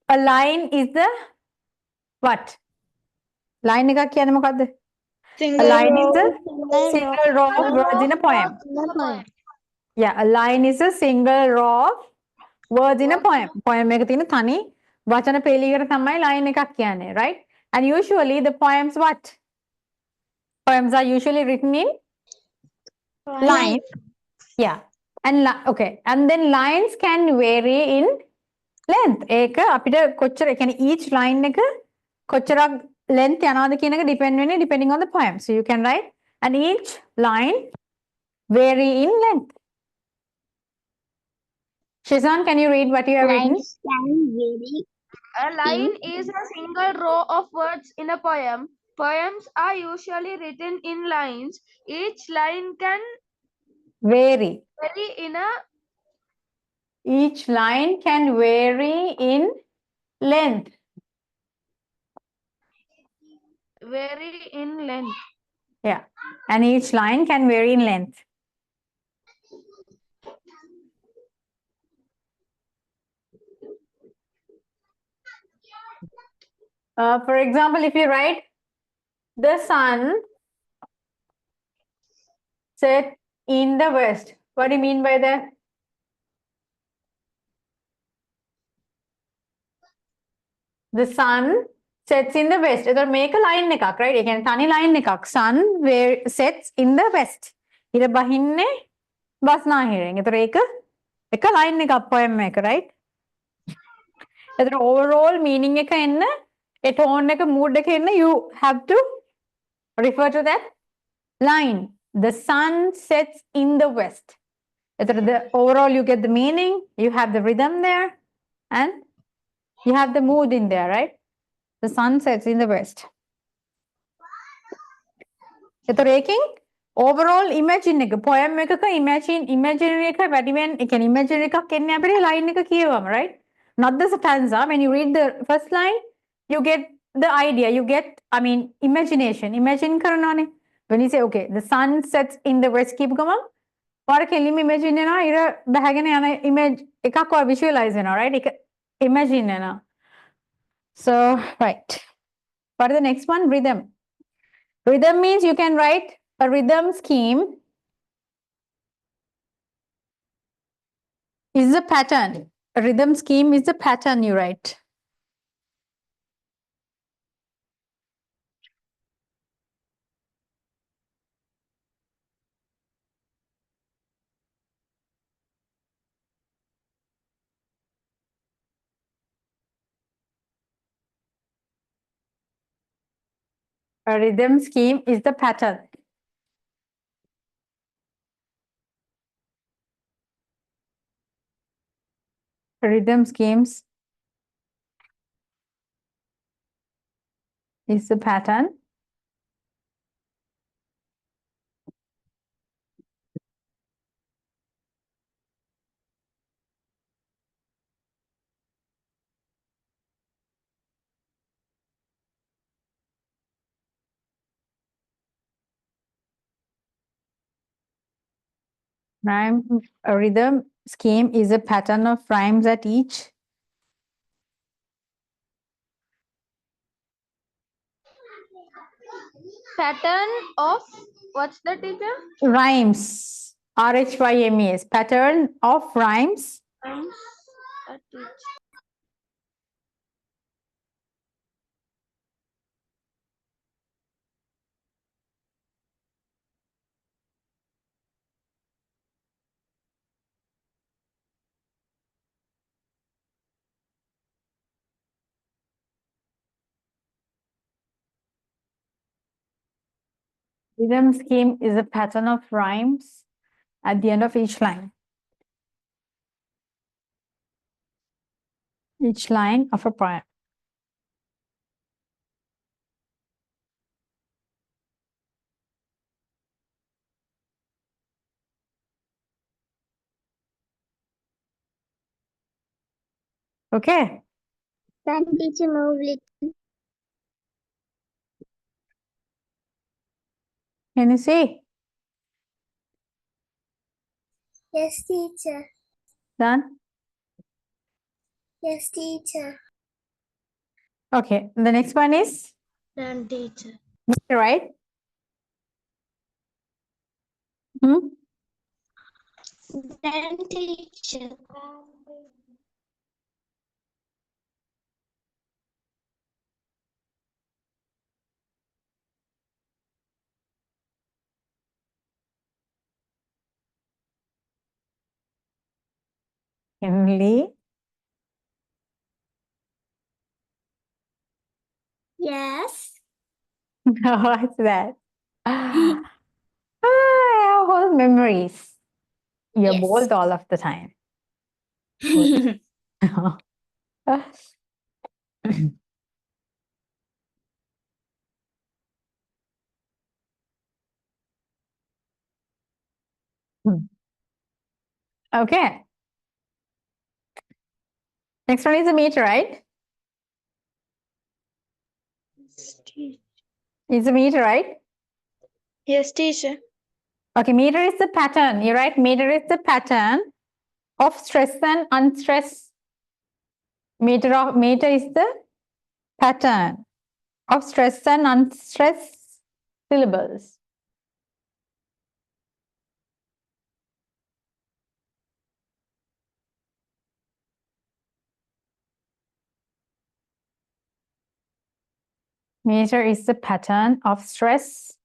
a line is the what? Line එකක් කියන්නේ මොකද්ද? A Single line is row. a single row of words in a poem. Yeah, a line is a single row of words in a poem. Poem එක තියෙන තනි වචන පෙළීකට තමයි line එකක් කියන්නේ, right? And usually the poems what? Poems are usually written in lines. Yeah. And okay. And then lines can vary in length. ඒක අපිට කොච්චර ඒ කියන්නේ each line එක කොච්චරක් length යනවාද කියන එක depend වෙන්නේ depending on the poem. So you can write, and each line vary in length. Shizan, can you read what you have written? lines can vary. A line is a single row of words in a poem. Poems are usually written in lines. Each line can Vary. vary in a Each line can vary in length. length. Yeah. And each line can vary in length. For example, if you write, the sun set in the west. What do you mean by that? The sun sets in the west. Either make a line එකක්, right? ඒ කියන්නේ තනි line එකක්. Sun where sets in the west. ඉර බහින්නේ බස්නාහිරෙන්. ඒතර ඒක එක line එකක් poem එක, right? ඒතර overall meaning එක එන්න, ඒ tone එක mood එක එන්න, you have to refer to that line. The sun sets in the west. The overall you get the meaning, you have the rhythm there, and you have the mood in there, right? The sun sets in the west. Overall imagine එක poem එකක imaginary එක වැඩිවෙන් ඒ කියන්නේ imaginary එකක් එන්නේ අපිට line එක කියවම, right? Not the stanza. When you read the first line, you get the idea, you get, I mean, imagination. Imagine කරනවානේ. When you say, okay, the sun sets in the west, keep ගමන් ඔයාලා කෙලින්ම imagine වෙනවා ඉර බහගෙන යන image එකක් ඔයා visualize වෙනවා, right? ඒක imagine වෙනවා. So, right. What is the next one? Rhythm. Rhythm means you can write a rhythm scheme is the pattern. A rhythm scheme is the pattern you write. A rhythm scheme is the pattern. Rhythm schemes is the pattern. A rhythm scheme is a pattern of rhymes at each Pattern of what's the teacher? rhymes. RHYMES. Pattern of rhymes Rhymes at each. Rhythm scheme is a pattern of rhymes at the end of each line. Each line of a poem. Okay. Can teacher move little? Can you see? Yes, teacher. Done? Yes, teacher. Okay. The next one is Done, teacher. right. Hmm? Then teacher. Emily. Yes. What's that? I have whole memories. You're Yes. bold all of the time. Okay. Next one is a meter, right? It's a meter, right? Yes, teacher. Okay, meter is the pattern. You're right. Meter is the pattern of stress and unstressed. Meter is the pattern of stress and unstressed syllables. Meter is the pattern of stress.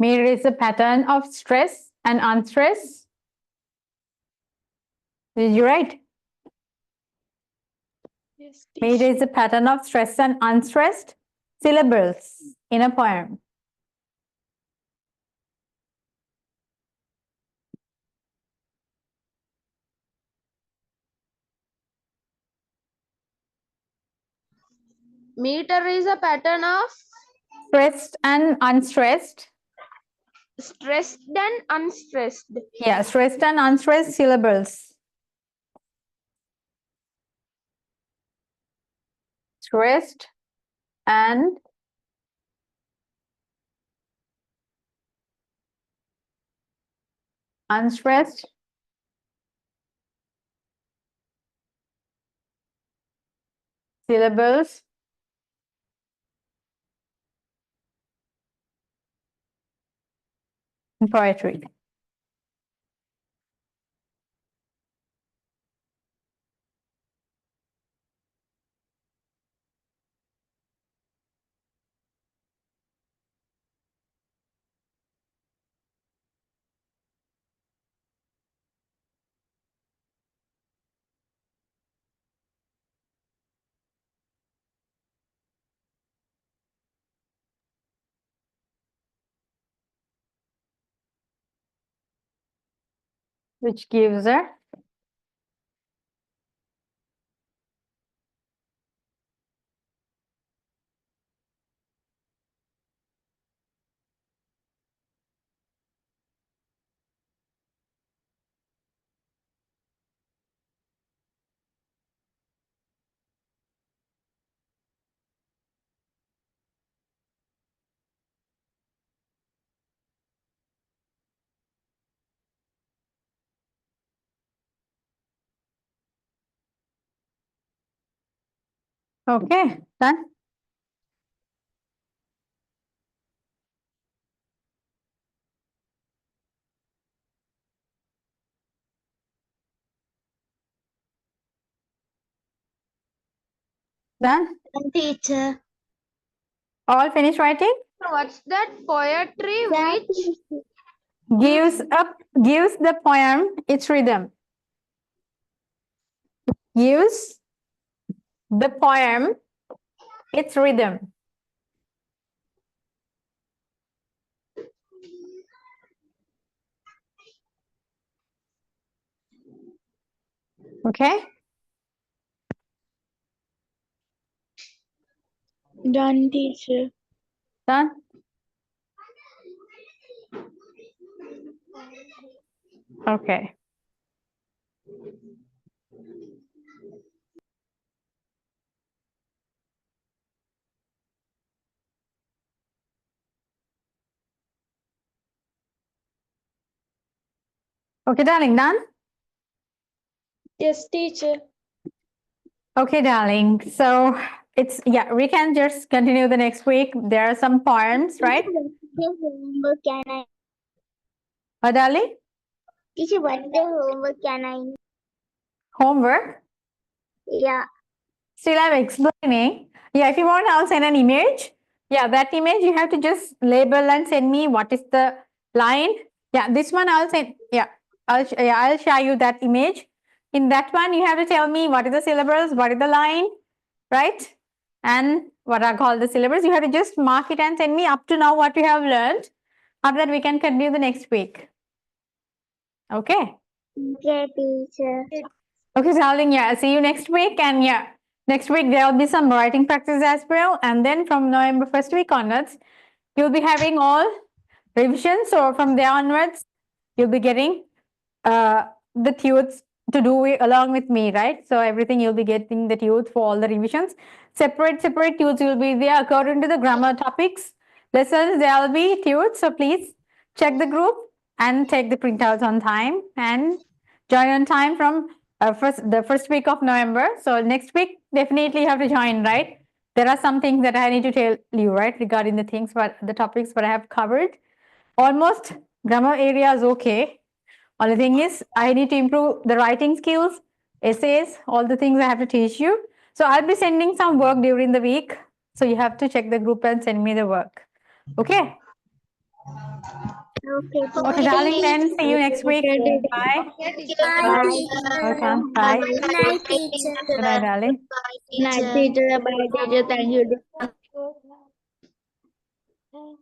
Meter is the pattern of stress and unstressed. Did you write? Yes, Meter teacher. is the pattern of stress and unstressed syllables in a poem. Meter is a pattern of Stressed and unstressed. stressed and unstressed. Yeah, stressed and unstressed syllables. Stressed and unstressed syllables in poetry. Which gives a okay, done. Done. Done, teacher. All finished writing? What's that poetry Yeah, which teacher. gives the poem its rhythm. Gives the poem its rhythm. Okay. Done, teacher. Done. Okay. Okay, darling, done? Yes, teacher. Okay, darling. So it's, yeah, we can just continue the next week. There are some poems, right? Teacher, homework can I? Darling? Teacher, what the homework can I? Homework? Yeah. Still, I'm explaining. Yeah, if you want, I'll send an image. Yeah, that image you have to just label and send me what is the line. Yeah, this one I'll send. Yeah, I'll share you that image. In that one, you have to tell me what is the syllables, what is the line, right? And what are called the syllables. You have to just mark it and send me up to now what you have learned. After that, we can continue the next week. Okay. Okay, teacher. Okay, darling. Yeah, see you next week. And yeah, next week there will be some writing practice as well. And then from November 1st week onwards, you'll be having all revisions. So from there onwards, you'll be getting the tudes to do it along with me, right? So everything you'll be getting the tudes for all the revisions. Separate tudes will be there according to the grammar topics. Lessons, there will be tudes. So please check the group and take the printouts on time and join on time from the first week of November. So next week, definitely you have to join, right? There are some things that I need to tell you, right, regarding the things, but the topics that I have covered. Almost grammar area is okay. Only thing is, I need to improve the writing skills, essays, all the things I have to teach you. So I'll be sending some work during the week. So you have to check the group and send me the work. Okay. Okay, Okay, darling. Then see you next week. Okay, Bye. Bye, teacher. Welcome. Bye. Good night, teacher. Good night, darling. Night, teacher. Bye, teacher. Thank you.